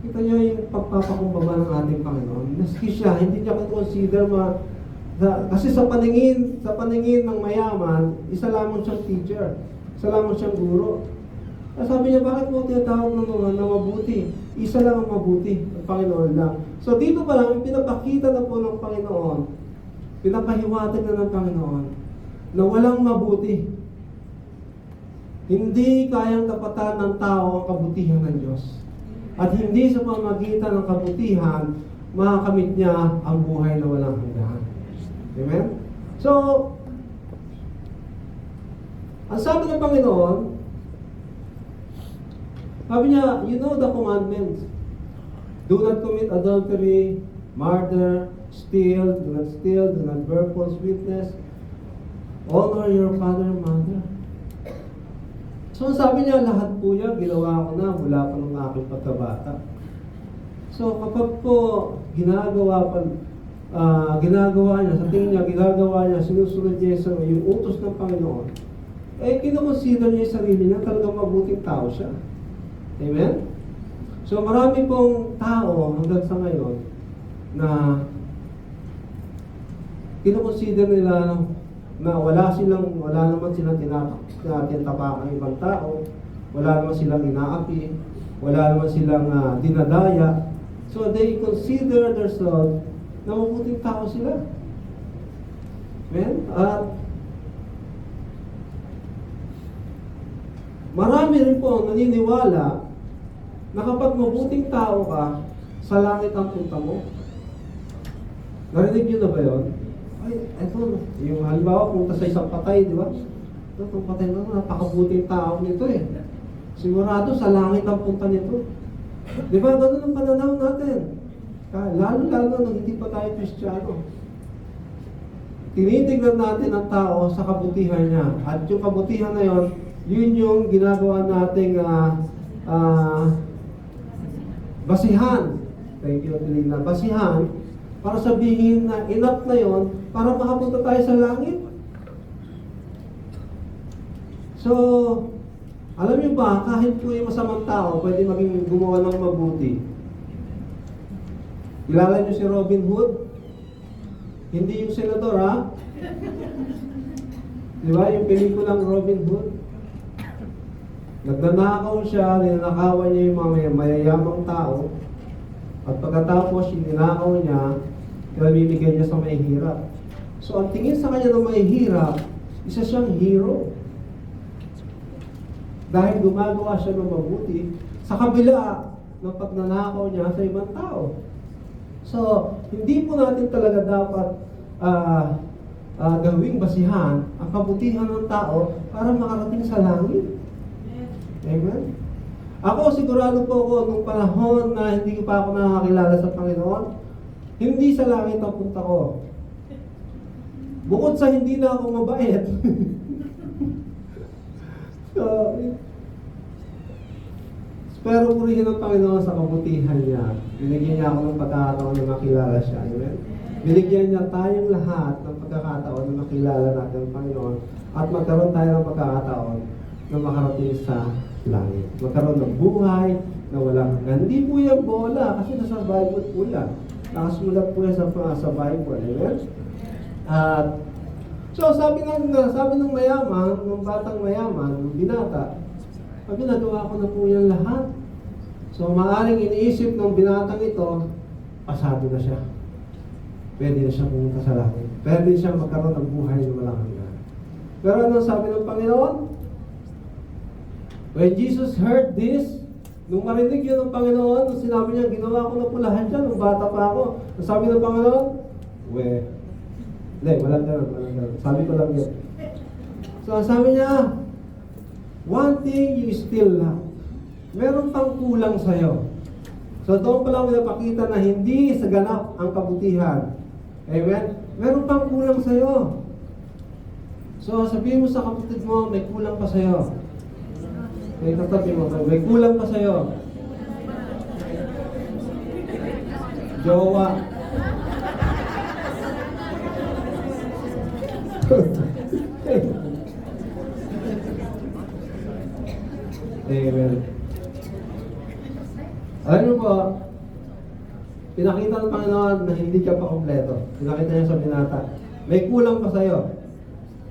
Kita niyo yung pagpapakumbaba ng ating Panginoon. Maski siya, hindi niya consider kasi sa paningin ng mayaman, isa lamang siyang teacher. Isa lamang siyang guro. Sabi niya, bakit mo tinatawag ng mga na mabuti? Isa lang ang mabuti, ang Panginoon lang. So dito pa lang, pinapakita na po ng Panginoon, pinapahiwatig na ng Panginoon, na walang mabuti. Hindi kayang tapatan ng tao ang kabutihan ng Diyos. At hindi sa pamamagitan ng kabutihan, makakamit niya ang buhay na walang hanggan. Amen? So, ang sabi ng Panginoon, sabi niya, you know the commandments. Do not commit adultery, murder, steal, do not bear false witness, honor your father and mother. So sabi niya, lahat po yan, ginawa ko na mula pa ng aking pagkabata. So kapag po ginagawa niya, sa tingin niya, ginagawa niya, sinusunod niya yung utos ng Panginoon, eh kinoconsider niya yung sarili niya, talagang mabuting tao siya. Amen? So marami pong tao hanggang sa ngayon na kinoconsider nila na wala naman silang tinatapakan ng ibang tao, wala naman silang inaapi, wala naman silang dinadaya. So they consider themselves na mabuting tao sila. Amen? At marami rin po ang naniniwala na kapag mabuting tao ka, sa langit ang punta mo. Narinig niyo na ba yun? Ay, eto, yung halimbawa, punta sa isang patay, di ba? Ito, itong patay na, napakabuting tao nito eh. Sigurado, sa langit ang punta nito. Di ba, ganun ang pananaw natin. Lalo nung hindi pa tayo Kristiyano. Tinitignan natin ang tao sa kabutihan niya. At yung kabutihan na yon, yun yung ginagawa nating basihan. Thank you, Adelina. Basihan para sabihin na enough na yon para makapunta tayo sa langit. So, alam niyo ba, kahit po yung masamang tao, pwede maging gumawa ng mabuti. Kilala niyo si Robin Hood? Hindi yung senador, ha? Di ba, yung pelikulang Robin Hood? Nagnanakaw siya, ninakawan niya yung mga mayayamang tao, at pagkatapos, ninakaw niya, pinamimigay niya sa mahihirap. So, ang tingin sa kanya ng mahihirap, isa siyang hero. Dahil gumagawa siya ng mabuti sa kabila ng pagnanakaw niya sa ibang tao. So, hindi po natin talaga dapat gawing basihan ang kabutihan ng tao para makarating sa langit. Amen? Ako, sigurado po ako nung panahon na hindi pa ako nakakilala sa Panginoon, hindi sa langit ang punta ko. Bukod sa hindi na ako mabait. So, pero purihin ng Panginoon sa kabutihan niya. Binigyan niya ako ng pagkakataon na makilala siya. Amen? Binigyan niya tayong lahat ng pagkakataon na makilala natin ang Panginoon at magkaroon tayo ng pagkakataon na makarating sa langit. Magkaroon ng buhay na walang hanggan. Hindi po yan bola kasi nasa Bible po yan. Nakasulat po yan sa Bible. Amen? At so sabi ng mayaman, ng batang mayaman, ng binata, sabi, nagawa ko na po yan lahat. So, maaaring iniisip ng binatang ito, pasado na siya. Pwede na siya pumunta sa langit. Pwede siya magkaroon ng buhay na walang hanggan. Pero ano sabi ng Panginoon? When Jesus heard this, nung marinig yun ng Panginoon, nung sinabi niya, ginawa ko na po lahat yan, nung bata pa ako, nung sabi ng Panginoon, walang ganun. Sabi ko lang yun. So, sabi niya, one thing you still lack. Meron pang kulang sa'yo. So doon pa lang pinapakita na hindi sa ganap ang kabutihan. Amen? Meron pang kulang sa'yo. So, sabihin mo sa kapatid mo, may kulang pa sa'yo. May katabi mo, may kulang pa sa'yo. Jowa. Amen. Alam niyo po, pinakita ng Panginoon na hindi ka pa kompleto. Pinakita niya sa binata, may kulang pa sa'yo.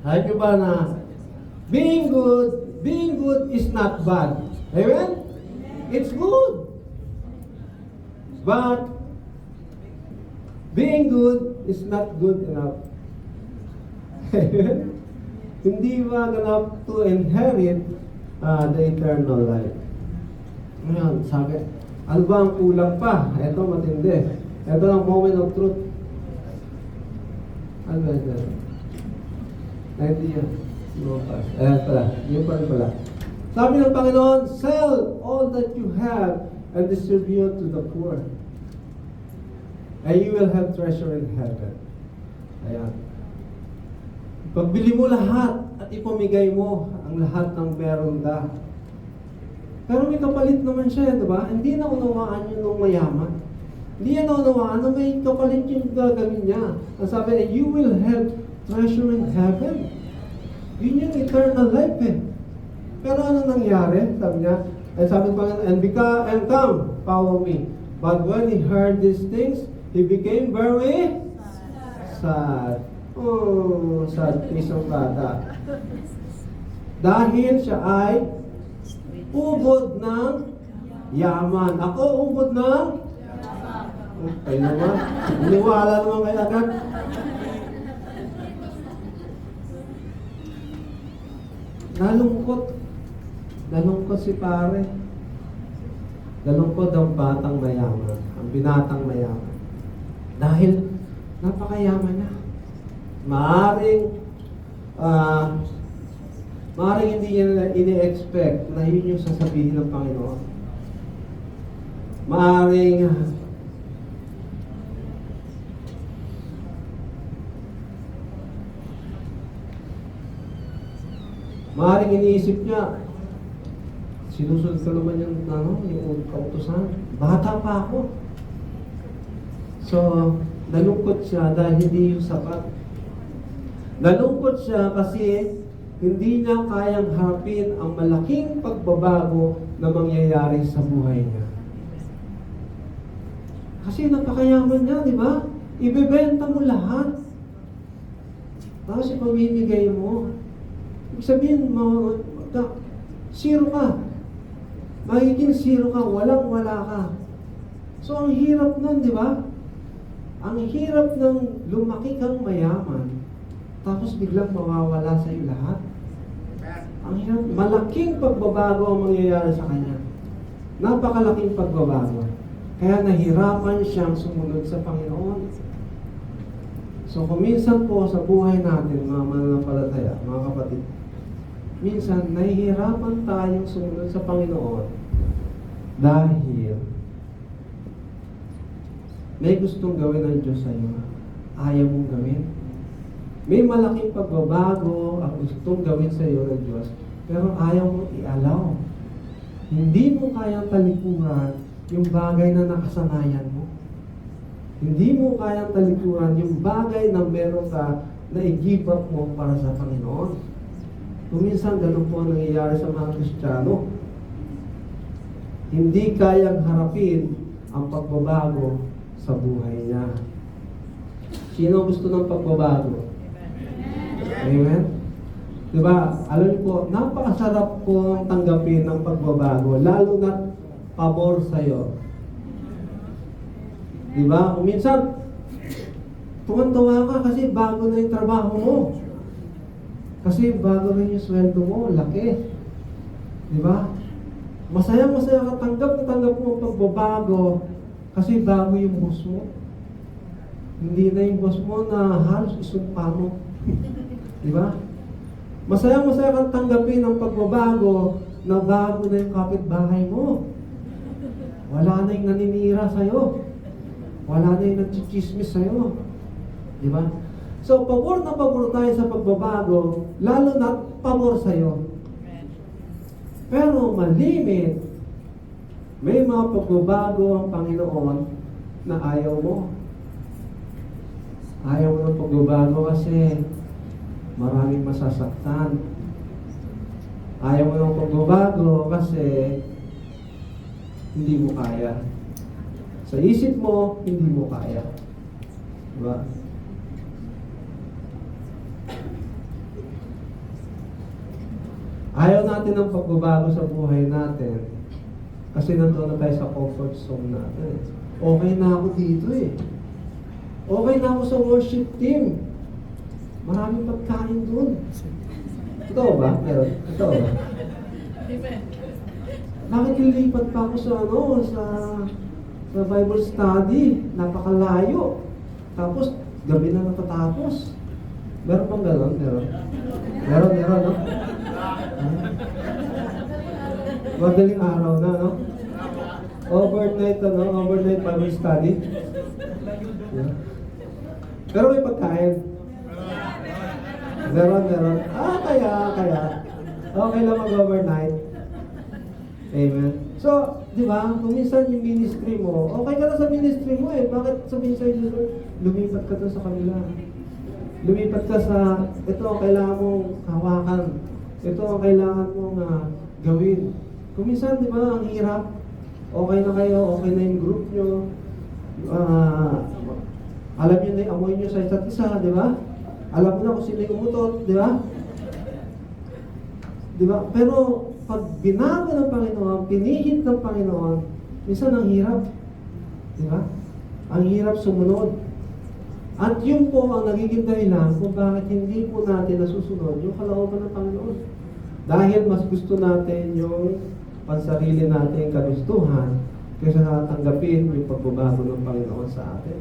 Alam niyo ba na being good is not bad. Amen? It's good. But being good is not good enough. Amen? Hindi ba enough to inherit the eternal life? Ngayon, sabi, ano ba ang kulang pa? Ito matindi. Ito ang moment of truth. Ano ba ito? Idea. Ayan pala. Yun pa rin pala. Sabi ng Panginoon, sell all that you have and distribute to the poor. And you will have treasure in heaven. Ayan. Pagbili mo lahat at ipamigay mo ang lahat ng meron ka. Pero may kapalit naman siya, di ba? Hindi na unawaan yun ng mayaman. Hindi yan unawaan na may kapalit yung gagawin niya. Ang sabi niya, you will have treasure in heaven. Yun yung eternal life eh. Pero ano nangyari? Sabi niya, sabi pa nga, and come, follow me. But when he heard these things, he became very sad. Oh, sad pisong bata. Dahil siya ay ubod ng yaman. Ako ubod ng ay naman. Iniwala naman kayo agad. Nalungkot. Nalungkot si pare. Nalungkot ang batang mayaman. Ang binatang mayaman. Dahil napakayaman niya. Maaring hindi niya ini-expect na yun yung sasabihin ng Panginoon. Maaring iniisip niya, sinusunod ko naman yung kautusan. Bata pa ako. So, nalungkot siya dahil hindi yung sapat. Nalungkot siya kasi hindi niya kayang harapin ang malaking pagbabago na mangyayari sa buhay niya. Kasi napakayaman niya, di ba? Ibebenta mo lahat. Tapos ipamimigay mo. Ibig sabihin, zero ka. Magiging zero ka, walang-wala ka. So, ang hirap nun, di ba? Ang hirap ng lumaki kang mayaman, tapos biglang mawawala sa iyo lahat. Ang hirap, malaking pagbabago ang mangyayari sa kanya. Napakalaking pagbabago. Kaya nahirapan siyang sumunod sa Panginoon. So kung minsan po sa buhay natin, mga mananampalataya, mga kapatid, minsan nahihirapan tayong sumunod sa Panginoon dahil may gustong gawin ng Diyos sa iyo. Ayaw mong gawin. May malaking pagbabago ang gustong gawin sa iyo ng Diyos, pero ayaw mong i-allow. Hindi mo kayang talikuran yung bagay na nakasanayan mo. Hindi mo kayang talikuran yung bagay na meron ka na i-give up mo para sa Panginoon. Kuminsan ganun po ang nangyayari sa mga Kristiyano. Hindi kayang harapin ang pagbabago sa buhay niya. Sino gusto ng pagbabago? Amen? Diba? Alam niyo po, napakasarap pong tanggapin ng pagbabago, lalo na pabor sa'yo. Diba? Kung minsan, tuwan-tuwa ka kasi bago na yung trabaho mo. Kasi bago rin yung sweldo mo, laki. Diba? Masaya-masaya ka, tanggap mo ang pagbabago kasi bago yung boss mo. Hindi na yung boss mo na halos isumpa mo. Diba? Masaya-masaya kang tanggapin ang pagbabago na bago na yung kapitbahay mo. Wala na yung naninira sa'yo. Wala na yung nagchichismis sa'yo. Diba? So, pabor na pabor tayo sa pagbabago, lalo na pabor sa'yo. Pero malimit, may mga pagbabago ang Panginoon na ayaw mo. Ayaw mo ng pagbabago kasi maraming masasaktan. Ayaw mo ng pagbabago kasi hindi mo kaya. Sa isip mo, hindi mo kaya. Diba? Ayaw natin ng pagbabago sa buhay natin kasi nandun na tayo sa comfort zone natin. Okay na ako dito eh. Okay na ako sa worship team. Maraming pagkain dun. Totoo ba? Meron? Totoo ba? Bakit lilipat pa ako sa Bible study? Napakalayo. Tapos, gabi na natatapos. Meron bang gano'n? Meron, no? Madaling araw na, no? Overnight Bible study. Yeah. Pero may pagkain. Meron. Kaya. Okay lang mag-overnight. Amen. So, di ba, kung minsan yung ministry mo, okay ka na sa ministry mo eh. Bakit sabihin sa'yo, Lord, lumipat ka doon sa kanila? Lumipat ka sa, ito ang kailangan mong hawakan. Ito ang kailangan mong gawin. Kung minsan, di ba, ang hirap. Okay na kayo, okay na yung group nyo. Alam nyo na yung amoy nyo sa isa't isa, di ba? Alam mo na kung sino yung umutot, di ba? Di ba? Pero, pag binago ng Panginoon, pinihit ng Panginoon, minsan ang hirap. Di ba? Ang hirap sumunod. At yun po ang nagiging dahilan kung bakit hindi po natin nasusunod yung kalooban ng Panginoon. Dahil mas gusto natin yung pansarili natin kagustuhan kaysa tanggapin yung pagbabago ng Panginoon sa atin.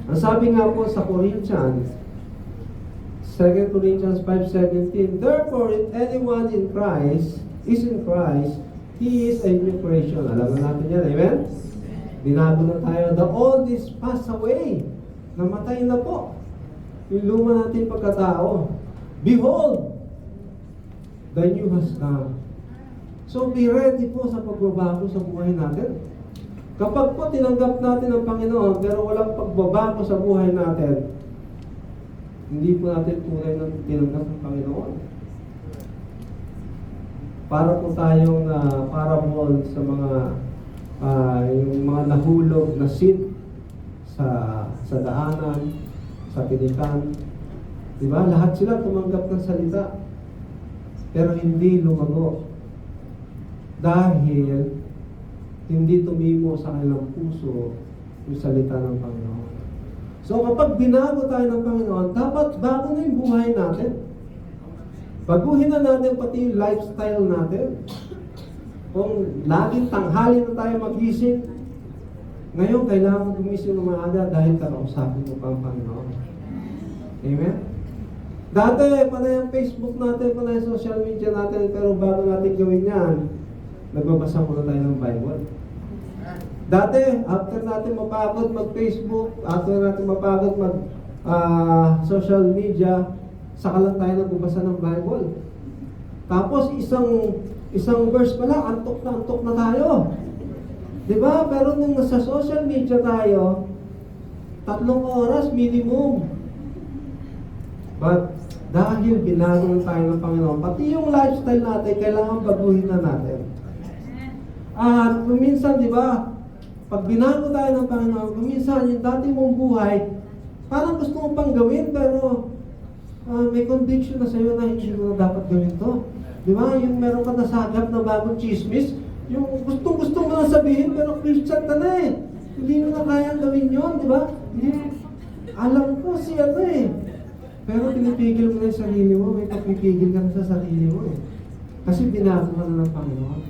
Ang sabi nga po sa Corinthians, 2 Corinthians 5:17, therefore, if anyone in Christ, he is a new creation. Alam na natin yan, amen? Binago na tayo. The old is passed away. Namatay na po. Yung luma natin pagkatao. Behold, the new has come. So be ready po sa pagbabago sa buhay natin. Kapag po tinanggap natin ang Panginoon pero walang pagbabago sa buhay natin, hindi po natin tunay na tinanggap ng Panginoon. Para po tayong parable sa mga yung mga nahulog na seed sa daanan, sa tinikan. Diba? Lahat sila tumanggap ng salita. Pero hindi lumago. Dahil hindi tumimo sa kanilang puso yung salita ng Panginoon. So kapag binago tayo ng Panginoon, dapat bago na yung buhay natin. Baguhin na natin pati yung lifestyle natin. Kung laging tanghali na tayo magising, ngayon kailangan gumising ng maaga dahil kakausapin mo pa ang Panginoon. Amen? Dati, panay ang Facebook natin, panay ang social media natin, pero bago natin gawin yan, nagbabasa muna tayo ng Bible. Dati, after natin mapagod mag-Facebook, after natin mapagod mag-social media, saka lang tayo nagbabasa ng Bible. Tapos, isang verse pala, antok na tayo. Diba? Pero nung nasa social media tayo, 3 oras minimum. But, dahil binago tayo ng Panginoon, pati yung lifestyle natin, kailangan baguhin na natin. At minsan, di ba, pag binago tayo ng Panginoon, minsan yung dati mong buhay, parang gusto mo pang gawin, pero may conviction na sa'yo na hindi mo na dapat gawin to. Di ba? Yung meron ka nasagap na bagong chismis, yung gusto mo na sabihin, pero Christian ka na eh. Hindi mo na kayang gawin yun, di ba? Alam ko si ano eh. Pero pinipigil mo na yung sarili mo, may papipigil ka na sa sarili mo eh. Kasi binago ka na ng Panginoon.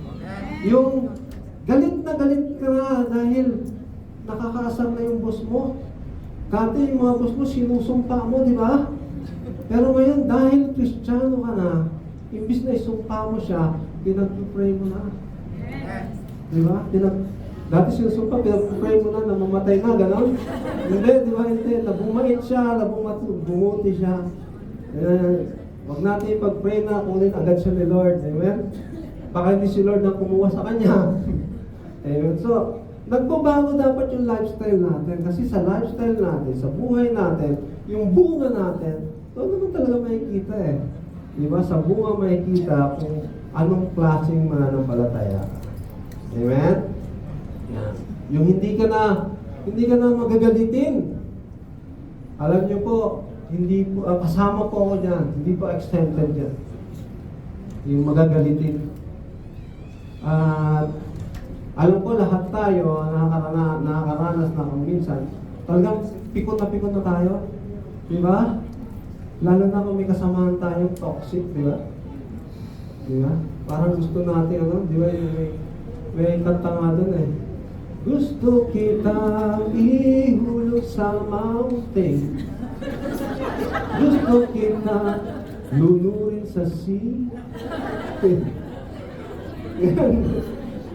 Yung galit ka na dahil nakakaasar na yung boss mo. Dati yung mga boss mo, sinusumpa mo, di ba? Pero ngayon, dahil Kristiyano ka na, imbis na isumpa mo siya, pinag-pray mo na. Di ba? Dati sinusumpa, pray mo na, namamatay na, gano'n? Hindi, di ba? Hindi. Nabumait siya, bumuti siya. Huwag natin ipag-pray na kunin agad siya ni Lord. Amen? Baka hindi si Lord ang kumuha sa kanya. Amen? So, nagbabago dapat yung lifestyle natin. Kasi sa lifestyle natin, sa buhay natin, yung bunga natin, doon naman talaga makikita eh. Di ba? Sa bunga makikita kung anong klaseng mananampalataya. Amen? Yan. Yung hindi ka na magagalitin. Alam niyo po, hindi po, kasama po ako dyan. Hindi po extended dyan. Yung magagalitin. At alam ko lahat tayo nakakaranas na kung minsan. Talagang pikon na tayo. Di ba? Lalo na kung may kasamahan tayong toxic, di ba? Di ba? Parang gusto natin, ano? Di ba? May kanta nga dun eh. Gusto kitang ihulog sa mountain. Gusto kitang lunurin sa sea.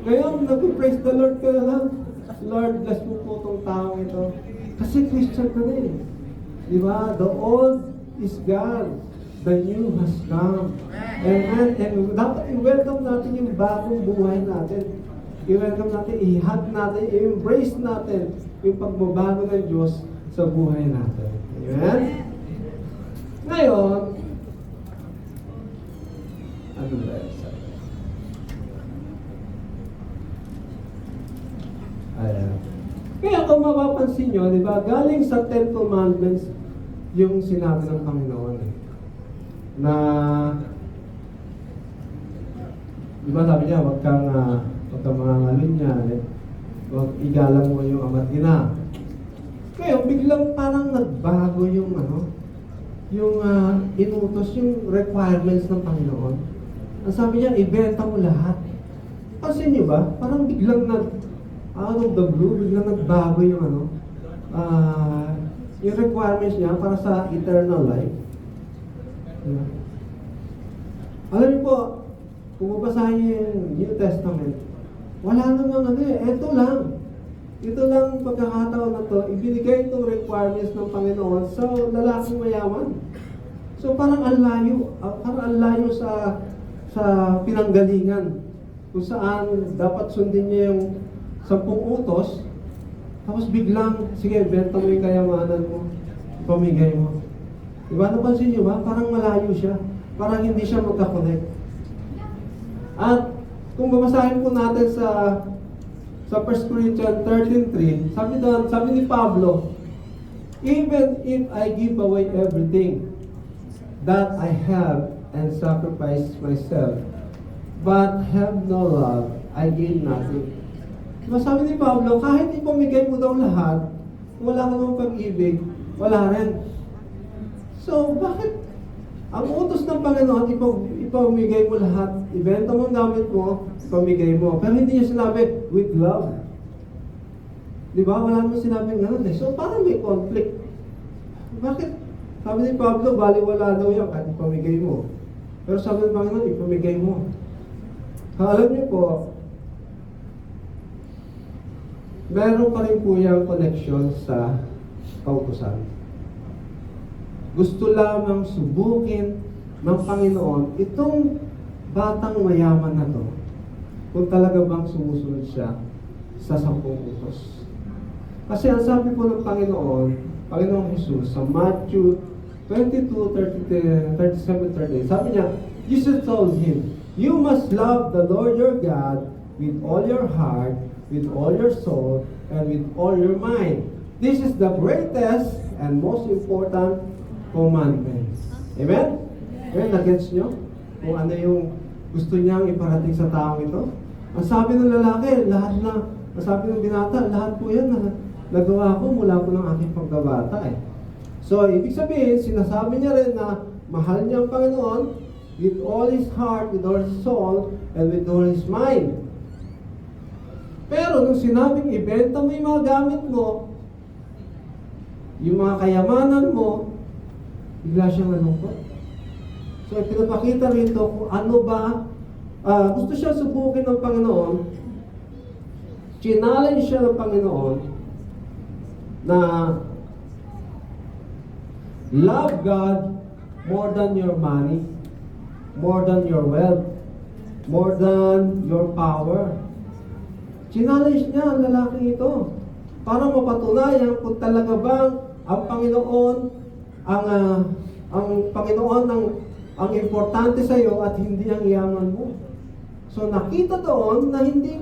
Ngayon, nag-praise the Lord ka na lang. Lord, bless mo po itong taong ito. Kasi Christian ka na eh. Di ba? The old is gone. The new has come. And dapat i-welcome natin yung bagong buhay natin. I-welcome natin, i-hug natin, i-embrace natin yung pagbabago ng Diyos sa buhay natin. Amen? Ngayon, ano ba yun? Ayan. Kaya kung mapapansin nyo, di ba, galing sa Ten Commandments yung sinabi ng Panginoon eh, na di ba sabi niya, huwag kang mangangalunya, huwag igalang mo yung ama't ina. Kaya biglang parang nagbago yung yung inutos, yung requirements ng Panginoon. Ang sabi niya, ibenta mo lahat. Kasi niyo ba, parang biglang out of the blue, biglang nagbago yung yung requirements niya para sa eternal life. Yeah. Alam niyo po, kung mabasahin niyo yung New Testament, wala namang ito lang. Ito lang pagkakataon na to, ibinigay itong requirements ng Panginoon sa lalaking mayaman. So parang ang layo sa pinanggalingan kung saan dapat sundin niya yung 10 utos, tapos biglang, sige, benta mo yung kayamanan mo, pamigay mo. Diba, napansin niyo ba? Parang malayo siya. Parang hindi siya magkakonect. At kung babasahin po natin sa 1 Corinthians 13:3, sabi ni Pablo, even if I give away everything that I have and sacrifice myself, but have no love, I gain nothing. Diba, sabi ni Pablo, kahit ipamigay mo daw lahat, wala ka ng pag-ibig, wala rin. So, bakit ang utos ng Panginoon, ipamigay mo lahat, ibenta mo ang gamit mo, ipamigay mo. Pero hindi niya sinabi, with love. Di ba? Wala naman sinabing gano'n eh. So, parang may conflict. Bakit? Sabi ni Pablo, baliwala daw yan kahit ipamigay mo. Pero sabi ng Panginoon, ipamigay mo. Alam niyo po, meron pa rin po yung connection sa kautusan. Gusto lamang subukin ng Panginoon itong batang mayaman na to kung talaga bang sumusunod siya sa 10 utos. Kasi ang sabi po ng Panginoong Jesus sa Matthew 22:37-38, sabi niya, Jesus told him, you must love the Lord your God with all your heart, with all your soul, and with all your mind. This is the greatest and most important commandments. Amen? Amen? Nag-gets nyo? Kung ano yung gusto niyang iparating sa taong ito? Ang sabi ng lalaki, ang sabi ng binata, lahat po yan na nagawa ko mula po ng aking pagbabata eh. So, ibig sabihin, sinasabi niya rin na mahal niya ang Panginoon with all his heart, with all his soul, and with all his mind. Pero nung sinabing ibenta mo yung mga gamit mo, yung mga kayamanan mo, bigla siyang nalungkot. So, pinapakita rito kung ano ba, gusto siya subukin ng Panginoon Challenge siya ng Panginoon na love God more than your money, more than your wealth, more than your power. Challenge niya ang lalaki ito para mapatunayan kung talaga bang ang Panginoon ang Panginoon ang importante sa iyo at hindi ang yaman mo. So nakita doon na hindi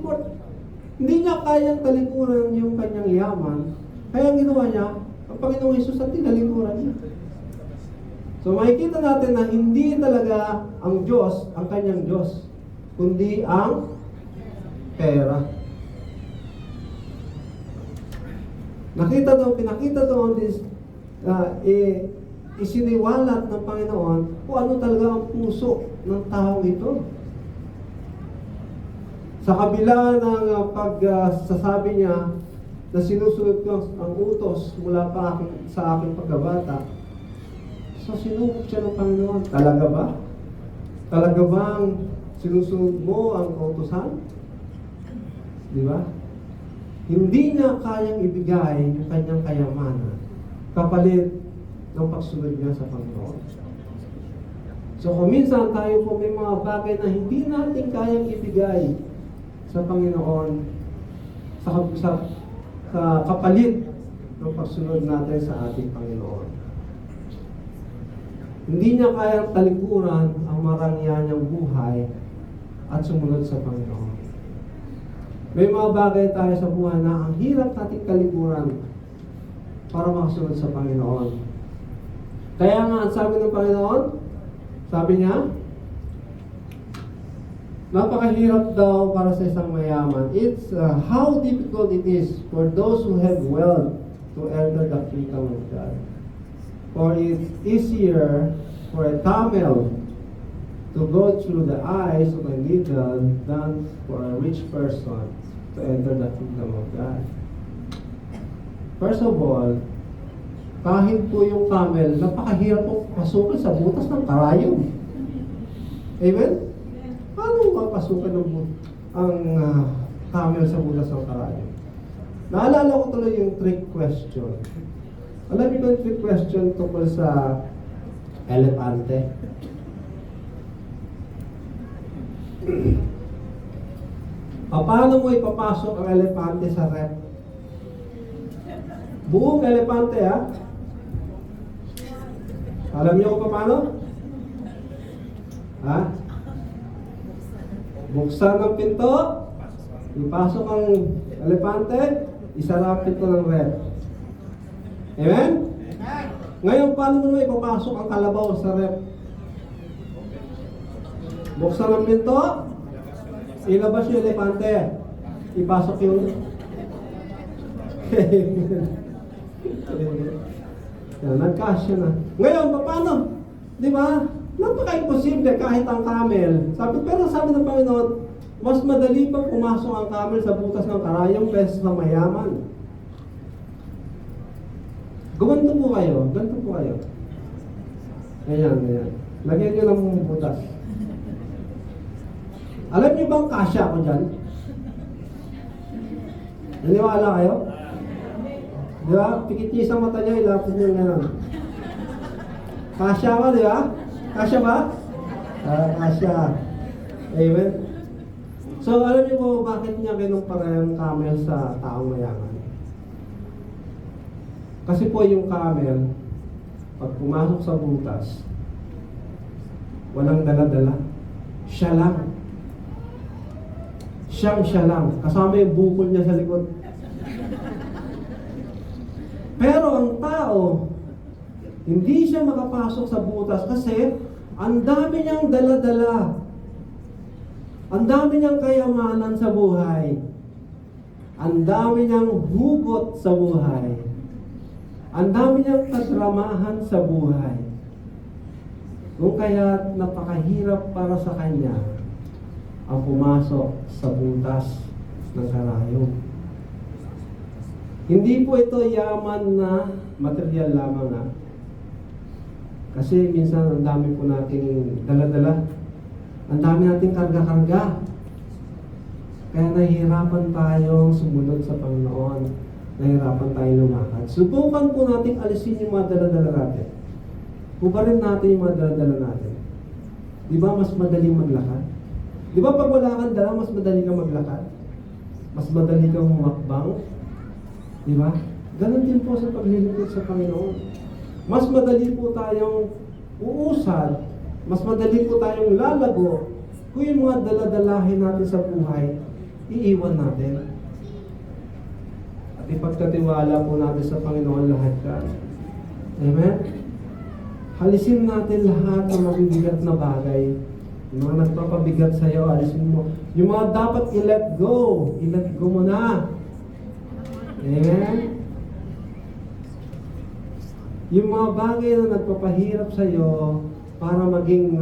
niya kayang talikuran yung kanyang yaman. Kaya ang ginawa niya, ang Panginoong Hesus at tinalikuran niya. So makikita natin na hindi talaga ang Diyos ang kanyang Diyos, kundi ang pera. Pinakita doon isiniwalat ng Panginoon kung ano talaga ang puso ng tao ito. Sa kabila ng pagsasabi niya na sinusunod ko ang utos mula pa sa aking pagkabata, so sinubok siya ng Panginoon. Talaga ba? Talaga bang sinusunod mo ang utosan? Di ba? Hindi niya kayang ibigay yung kanyang kayamanan kapalit ng pagsunod niya sa Panginoon. So kung minsan tayo po may mga bagay na hindi natin kayang ibigay sa Panginoon sa kapalit ng pagsunod natin sa ating Panginoon. Hindi niya kayang talikuran ang marangya niyang buhay at sumunod sa Panginoon. May mga bagay tayo sa buhay na ang hirap nating talikuran para makasunod sa Panginoon. Kaya nga, ang sabi ng Panginoon, sabi niya, napakahirap daw para sa isang mayaman. It's how difficult it is for those who have wealth to enter the kingdom of God. For it's easier for a camel to go through the eyes of a needle than for a rich person to enter the kingdom of God. First of all, kahit po yung camel, napakahirap po pasukan sa butas ng karayom. Amen? Paano mapasukan ang camel sa butas ng karayom? Naalala ko tuloy yung trick question. Alam niyo ba yung trick question tungkol sa elepante? Paano mo ipapasok ang elepante sa rep? Buong elepante, ha? Alam niyo kung paano? Ha? Buksan ang pinto, ipasok ang elepante, isara ang pinto ng rep. Amen? Ngayon, paano mo naman ipapasok ang kalabaw sa rep? Buksan ang pinto, ilabas yung elepante, ipasok yung nagkasya na. Ngayon, paano? Di ba? Napaka-imposible kahit ang camel. Pero sabi ng Panginoon, mas madali pang pumasok ang camel sa butas ng karayom kaysa sa mayaman. Gumanto po kayo. Ganto po kayo. Ayan. Lagyan nyo ng butas. Alam niyo bang kasya ako dyan? Naniwala kayo? Di ba? Pikit niyo isang mata niya, ilapit niyo gano'n. Kasya ba, di ba? Kasya ba? Kasya. Amen? So, alam niyo po bakit niya kinumpara yung camel sa taong mayaman? Kasi po yung camel, pag pumasok sa butas, walang dala-dala. Siya lang. Siya lang. Kasama yung bukol niya sa likod. Pero ang tao, hindi siya makapasok sa butas kasi ang dami niyang dala-dala. Ang dami niyang kayamanan sa buhay. Ang dami niyang hugot sa buhay. Ang dami niyang kadramahan sa buhay. Kung kaya napakahirap para sa kanya ang pumasok sa butas ng karayom. Hindi po ito yaman na material lamang na. Kasi minsan ang dami po nating dala-dala. Ang dami nating karga-karga. Kaya nahihirapan tayong sumunod sa Panginoon. Nahihirapan tayong lumakad. Subukan po natin alisin yung mga dala-dala natin. Hubarin natin yung mga dala-dala natin. Di ba mas madaling maglakad? Di ba pag wala kang dala, mas madali kang maglakad? Mas madali kang humakbang? Di ba? Ganon din po sa paglilingkod sa Panginoon. Mas madali po tayong uusad, mas madali po tayong lalago kung yung mga daladalahin natin sa buhay, iiwan natin. At ipagkatiwala po natin sa Panginoon lahat yan. Amen? Halisin natin lahat ng mabibigat na bagay. Yung mga nagpapabigat sa iyo, alisin mo. Yung mga dapat i-let go mo na. Amen? Yung mga bagay na nagpapahirap sa iyo para maging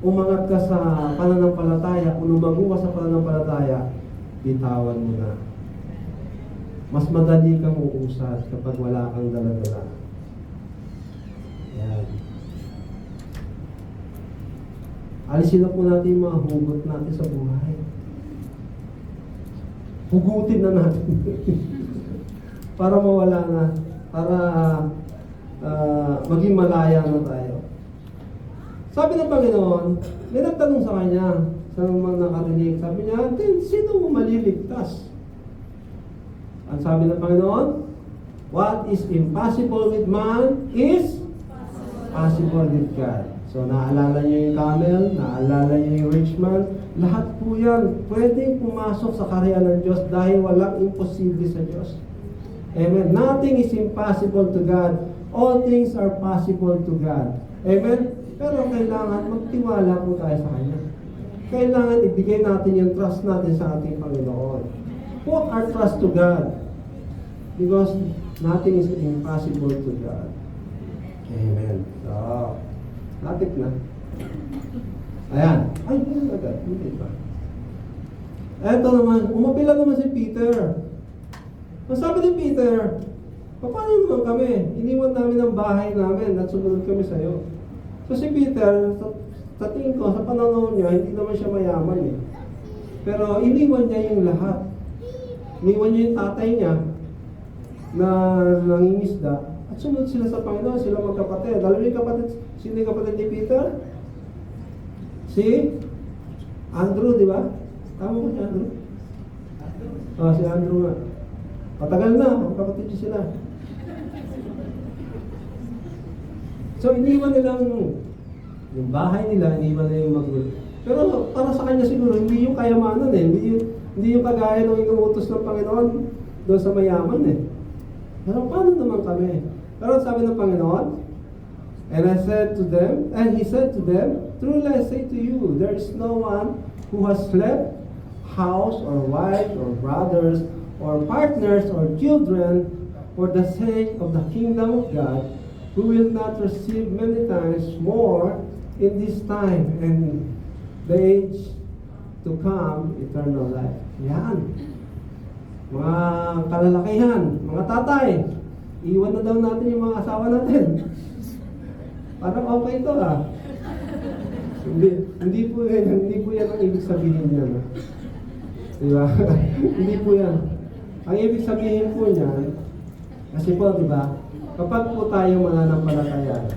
umangat ka sa pananampalataya, kung lumago ka sa pananampalataya, bitawan mo na. Mas madali kang uusad kapag wala kang dala-dala. Yan. Alisin na po natin yung mga hugot natin sa buhay. Hugutin na natin. Para mawala na. Para maging malaya na tayo. Sabi ng Panginoon, may nagtanong sa kanya, sa mga nakarinig, sabi niya, sino mo maliligtas? Ang sabi ng Panginoon, what is impossible with man is possible with God. So, naalala niyo yung camel, naalala niyo yung rich man, lahat po yan, pwedeng pumasok sa karya ng Diyos dahil walang imposible sa Diyos. Amen. Nothing is impossible to God. All things are possible to God. Amen. Pero kailangan magtiwala po tayo sa Kanya. Kailangan ibigay natin yung trust natin sa ating Panginoon. Put our trust to God. Because nothing is impossible to God. Amen. So, lapit na. Ayan. Ay, hindi agad. Hindi pa. Eto naman, umapila naman si Peter. Ang sabi ni Peter, paano naman kami? Iniwan namin ang bahay namin at sumunod kami sa iyo. So si Peter, sa tingin ko, sa pananaw niya, hindi naman siya mayaman eh. Pero iniwan niya yung lahat. Iniwan niya yung tatay niya na nangingisda at sumunod sila sa Panginoon, sila magkapatid. Alam niyo yung kapatid, sino yung kapatid ni Peter? Si Andrew, di ba? Tama ba si Andrew? Si Andrew nga. Matagal na, magkapatid sila. So, iniwan nilang yung bahay nila, iniwan nila yung magulo. Pero para sa kanya siguro, hindi yung kayamanan eh. Hindi yung kagaya ng inuutos ng Panginoon doon sa mayaman eh. Pero paano naman kami? Pero sabi ng Panginoon, and he said to them, truly I say to you, there is no one who has left house or wife or brothers or partners or children for the sake of the kingdom of God, who will not receive many times more in this time and the age to come, eternal life. Yan. Mga kalalakihan, mga tatay, iwan na daw natin yung mga asawa natin. Parang okay ito ah. Hindi po yan ang ibig sabihin niya. No? Diba? Hindi po yan. Ang ibig sabihin po niyan, kasi po, di ba, kapag po tayo mananampalataya,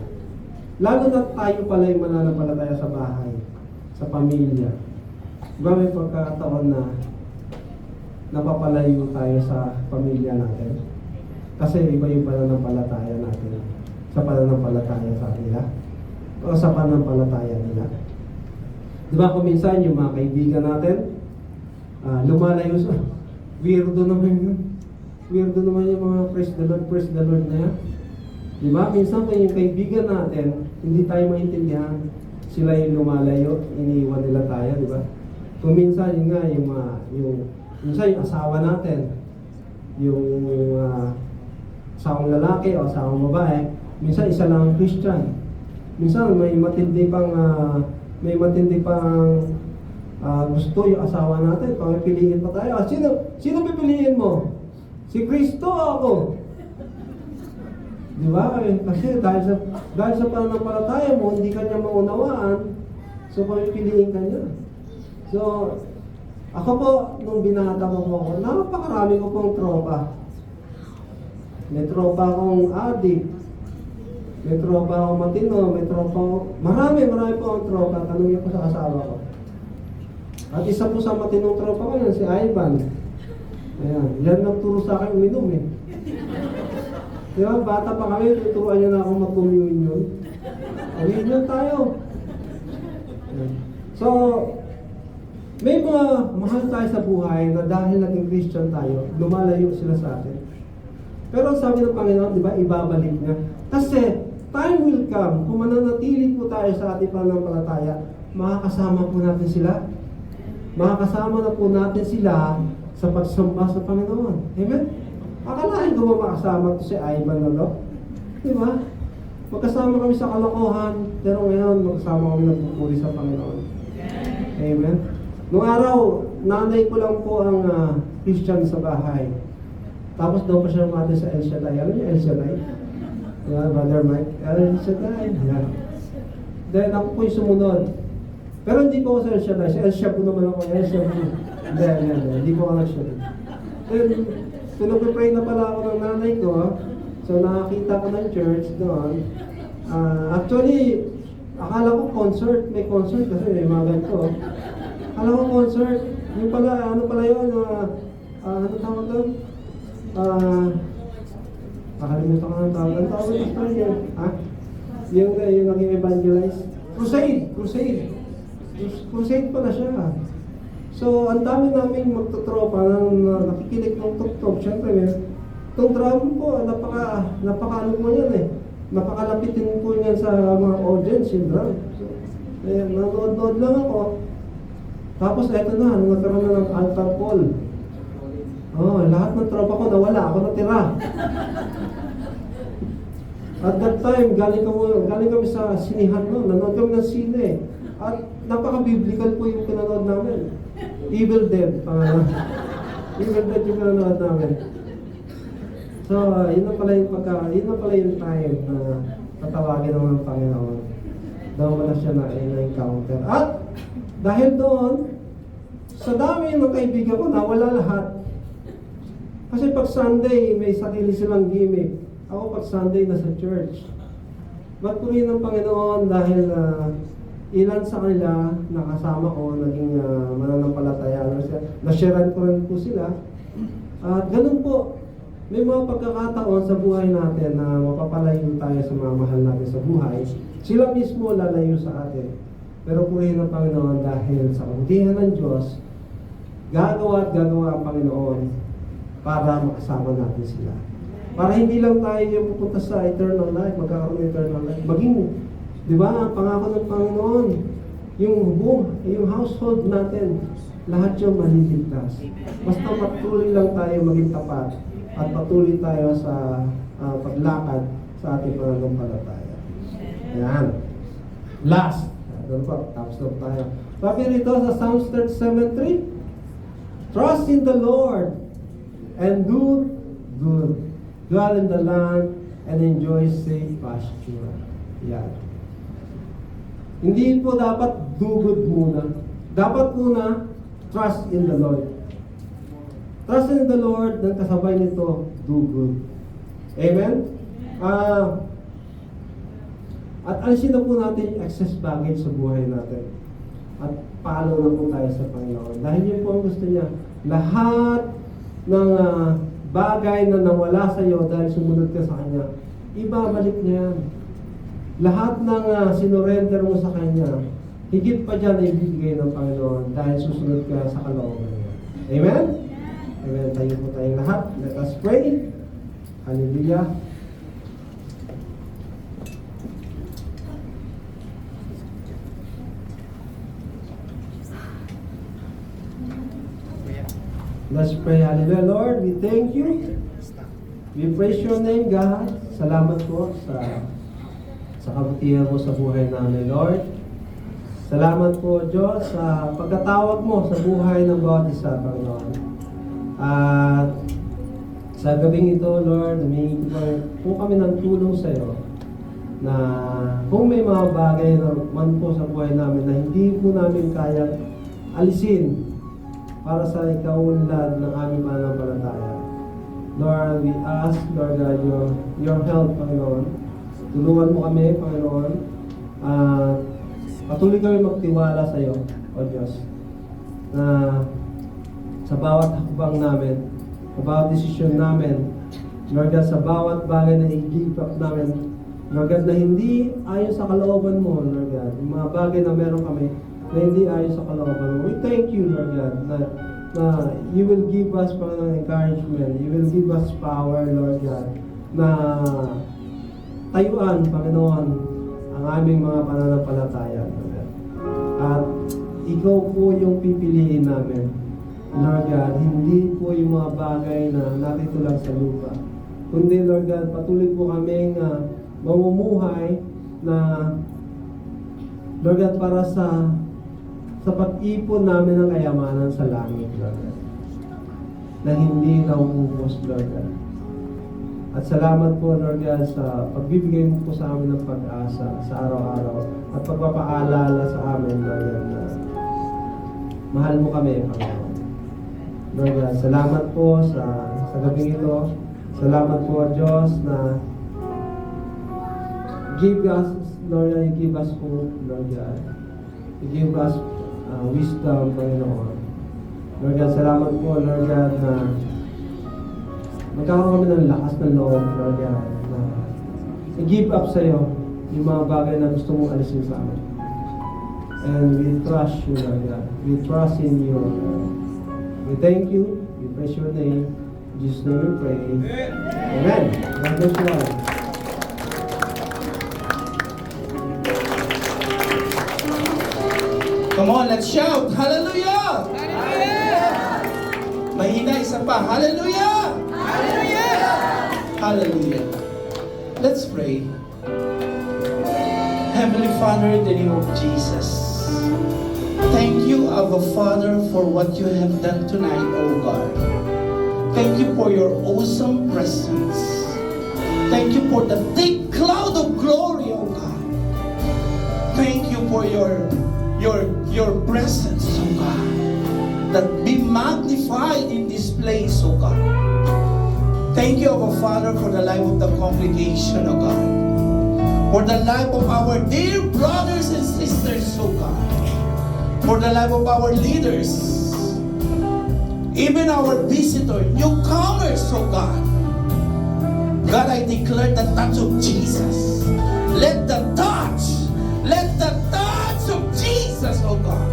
lalo na tayo pala yung mananampalataya sa bahay, sa pamilya, di ba may pagkakataon na napapalayo tayo sa pamilya natin? Kasi iba yung pananampalataya natin sa pananampalataya sa kanila o sa pananampalataya nila. Di ba kung minsan yung mga kaibigan natin, lumalayo sa weirdo naman yun. Weirdo naman yung mga praise the Lord na yan. Di ba? Minsan kung yung kaibigan natin, hindi tayo maintindihan. Sila yung lumalayo, iniiwan nila tayo, di ba? Kung minsan yun nga, minsan yung asawa natin, yung asawang lalaki o asawang babae, minsan isa lang ang Christian. Minsan may matindi pang gusto yung asawa natin, pamipiliin pa tayo. Sino pipiliin mo? Si Kristo o ako? Di ba? Kasi dahil sa pananampalataya mo, hindi ka niya maunawaan, so pamipiliin ka niya. So, ako po, nung binata ko ako, napakarami ko pong tropa. May tropa akong adik, may tropa akong matino, may tropa akong... Marami po akong tropa. Tanungin ko sa asawa ko. At isa po sa matinong tropa ko yan, si Ivan. Ayan, yan nagturo sa akin uminom eh. Diba, bata pa kami, tuturuan niya na ako mag-communion. Communion tayo. Ayan. So, may mga mahal tayo sa buhay na dahil naging Christian tayo, lumalayo sila sa atin. Pero sabi ng Panginoon, di ba, ibabalik niya. Kasi, time will come, kung mananatili po tayo sa ating pananampalataya, makakasama po natin sila. Makakasama na po natin sila sa pagsamba sa Panginoon. Amen? Akalain ko ba makasama to si Ivan na to? Di ba? Magkasama kami sa kalokohan, pero ngayon magkasama kami nagpupuri sa Panginoon. Amen? Noong araw, nanay ko lang po ang Christian sa bahay. Tapos doon pa siya natin sa El Shaddai. Alam niyo El Shaddai? Yeah, Brother Mike. El Shaddai. Yeah. Then ako po yung sumunod. Pero hindi ko ako sa El Shaddai. Sa El Shabu naman ako. El Shabu. Hindi ko ako nag-Shaddai. Then, pinag-pray na pala ako ng nanay ko. So nakakita ko ng church doon. Actually, akala ko concert. May concert kasi may mga ganito. Akala ko concert. Yung pala, ano pala yun? Ano tawag doon? Nakalimutan ko ng tawag. Ano tawag yung story yan? Ha? Yung naging evangelize? Crusade pala siya. So, ang dami naming magtutropa na nakikinig ng tuk-tuk. Siyempre, itong drum po, napaka ano po yan eh. Napakalapitin po niyan sa mga audience, yung drum. So, nanonood lang ako. Tapos, eto na, nagkaroon na ng altar call. Lahat ng tropa ko nawala, ako natira. At that time, galing kami sa sinihan no, nanood kami ng sine. At napaka-biblical po yung pinanood namin. Evil Dead, Evil Dead yung pinanood namin. So, yun na pala yung time na tatawagin naman ng Panginoon. Daw wala siya na-encounter. At dahil doon, sa dami ng kaibigan ko, nawala lahat. Kasi pag Sunday, may sarili silang gimmick. Ako pag Sunday nasa church. Magpuri ng Panginoon dahil ilan sa kanila nakasama ko, naging mananampalataya. Nasharean ko rin po sila. At ganun po, may mga pagkakataon sa buhay natin na mapapalayo tayo sa mga mahal natin sa buhay. Sila mismo lalayo sa atin. Pero purihin ng Panginoon dahil sa kabutihan ng Diyos, gagawa at gagawa ang Panginoon para makasama natin sila. Para hindi lang tayo yung pupunta sa eternal life, magkakaroon ng eternal life. Maging, di ba, ang pangako ng Panginoon, yung household natin, lahat yung maliligtas. Basta patuloy lang tayo maging tapat at patuloy tayo sa paglakad sa ating pananampalataya. Ayan. Last. Doon po, tapos na tayo. Sabi rito sa Psalms 37:3, trust in the Lord and do good. Dwell in the land and enjoy safe pasture. Yan. Hindi po dapat do good muna. Dapat muna, trust in the Lord. Trust in the Lord, dan kasabay nito, do good. Amen? At alisin na po natin yung excess baggage sa buhay natin. At follow na po tayo sa Panginoon. Dahil yun po ang gusto niya. Lahat ng bagay na nawala sa iyo dahil sumunod ka sa Kanya, ibabalik niya yan. Lahat ng sinurrender mo sa Kanya, higit pa dyan ibibigay ng Panginoon dahil susunod ka sa kalooban niya. Amen? Amen. Tayo po tayong lahat. Let us pray. Hallelujah. Let's pray. Hallelujah. Lord, we thank you. We praise your name, God. Salamat po sa kabutihan mo sa buhay namin, Lord. Salamat po, Diyos, sa pagkatawag mo sa buhay ng bawat isa, Panginoon. At sa gabing ito, Lord, humingi po kami ng tulong sa iyo na kung may mga bagay naman po sa buhay namin na hindi po namin kaya alisin para sa ikaunlad ng aming pananampalataya. Lord, we ask, Lord God, your help, Panginoon. Tulungan mo kami, Panginoon. Patuloy kami magtiwala sa iyo, O Diyos, na sa bawat hakbang namin, sa bawat desisyon namin, Lord God, sa bawat bagay na i-give up namin, Lord God, na hindi ayon sa kalooban mo, Lord God, yung mga bagay na meron kami, na hindi ayon sa kalooban mo. We thank you, Lord God, na you will give us encouragement, you will give us power, Lord God, na tayuan, Panginoon, ang aming mga pananampalataya, Lord God. At ikaw po yung pipiliin namin, Lord God, hindi po yung mga bagay na nakito lang sa lupa. Kundi, Lord God, patuloy po kaming mamumuhay na, Lord God, para sa pag-ipon namin ng kayamanan sa langit, Lord God, na hindi nauubos, Lord God. At salamat po, Lord God, sa pagbibigay mo po sa amin ng pag-asa sa araw-araw at pagpapaalala sa amin, Lord God, na mahal mo kami, Panginoon. Lord God, salamat po sa gabing ito. Salamat po, Diyos, na give us, Lord God, you give us hope, Lord God. You give us wisdom, Panginoon. Lord God, salamat po, Lord God, na magkakaroon kami ng lakas ng loob, Lord God, na i-give up sa iyo yung mga bagay na gusto mong alisin sa amin. And we trust you, Lord God. We trust in you, Lord God. We thank you. We praise your name. In Jesus' name we pray. Amen. God bless you all. Come on, let's shout. Hallelujah! Mahina, isa pa. Hallelujah! Hallelujah. Let's pray. Heavenly Father, in the name of Jesus, thank you, Abba Father, for what you have done tonight, O God. Thank you for your awesome presence. Thank you for the thick cloud of glory, O God. Thank you for your presence, O God, that be magnified in this place, O God. Thank you, Abba Father, for the life of the congregation, O God. For the life of our dear brothers and sisters, O God. For the life of our leaders, even our visitor, newcomers, O God. God, I declare the touch of Jesus. Let the touch of Jesus, O God,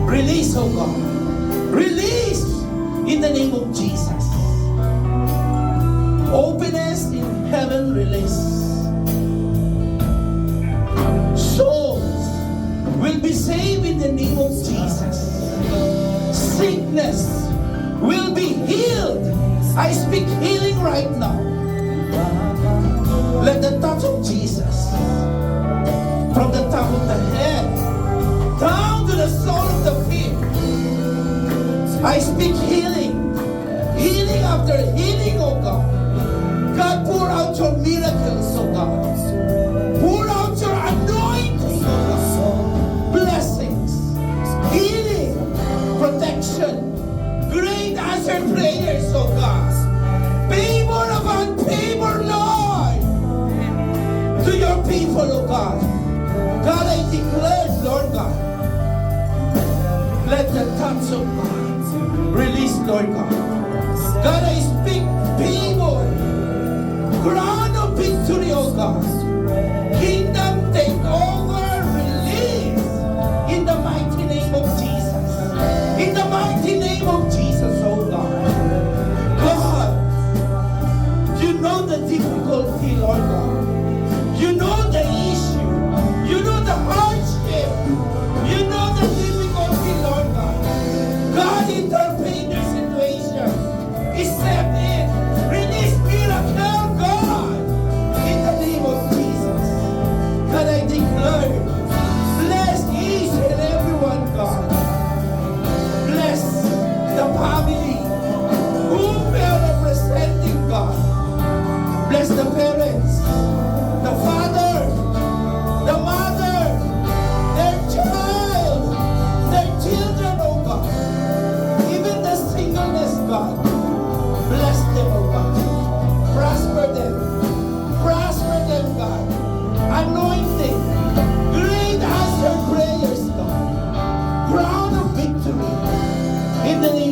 release, O God. Release in the name of Jesus. Openness in heaven, release. Souls will be saved in the name of Jesus. Sickness will be healed. I speak healing right now. Let the touch of Jesus, from the top of the head down to the sole of the feet, I speak healing. Healing after healing, oh God. God, pour out your miracles, oh God. Pour out your anointing, oh God. Blessings, healing, protection, great answered prayers, oh God. Favor upon favor, Lord, to your people, oh God. God, I declare, Lord God, let the touch of God release, Lord God. God, I speak favor, crown of victory, oh God. Kingdom take over, release, in the mighty name of Jesus. In the mighty name of Jesus, oh God. God, you know the difficulty, Lord God. You know the issue. You know the hardship. You know the difficulty, Lord God. God, intervene their situation. Step in. Release miracle, God. In the name of Jesus.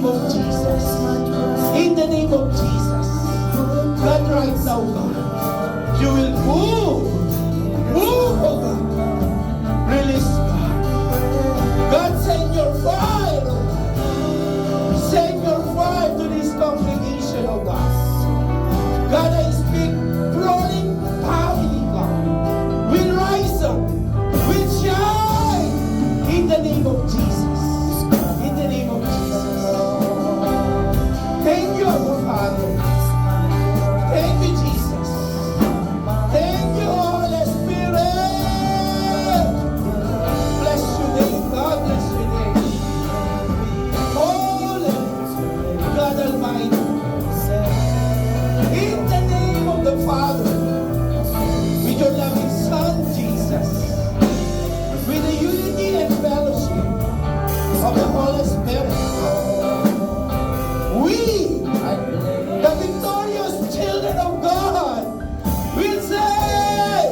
name of Jesus. In the name of Jesus. God, right now, God, you will move. Move, oh God. Release, God. God, send your fire, oh God. Send your fire to this congregation, oh God. God, I speak crawling family, God. We rise up. We shine in the name of Jesus. In the name of Jesus. Thank you, our Father. Thank you, Jesus. Thank you, Holy Spirit. Bless your name, God. Bless your name. Holy God Almighty. In the name of the Father, with your loving Son, Jesus, with the unity and fellowship of the Holy Spirit, we, the victorious children of God, will say,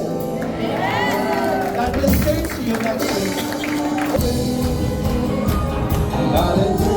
God will say to you next week. Hallelujah.